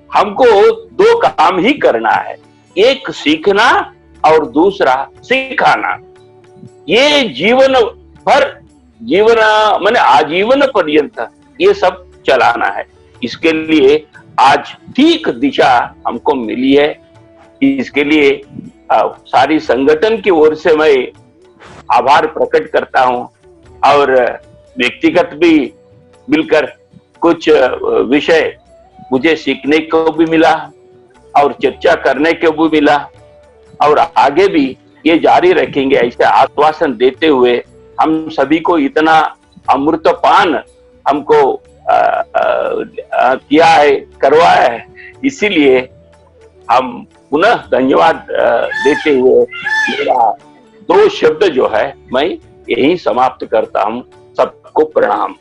हमको दो काम ही करना है, एक सीखना और दूसरा सिखाना। ये जीवन भर, जीवन माने आजीवन पर्यंत ये सब चलाना है। इसके लिए आज ठीक दिशा हमको मिली है। इसके लिए सारी संगठन की ओर से मैं आभार प्रकट करता हूं और व्यक्तिगत भी मिलकर कुछ विषय मुझे सीखने को भी मिला और चर्चा करने को भी मिला और आगे भी ये जारी रखेंगे ऐसे आश्वासन देते हुए हम सभी को इतना अमृतपान हमको किया है, करवाया है। इसीलिए हम पुनः धन्यवाद देते हुए मेरा दो शब्द जो है मैं यही समाप्त करता हूं। सबको प्रणाम।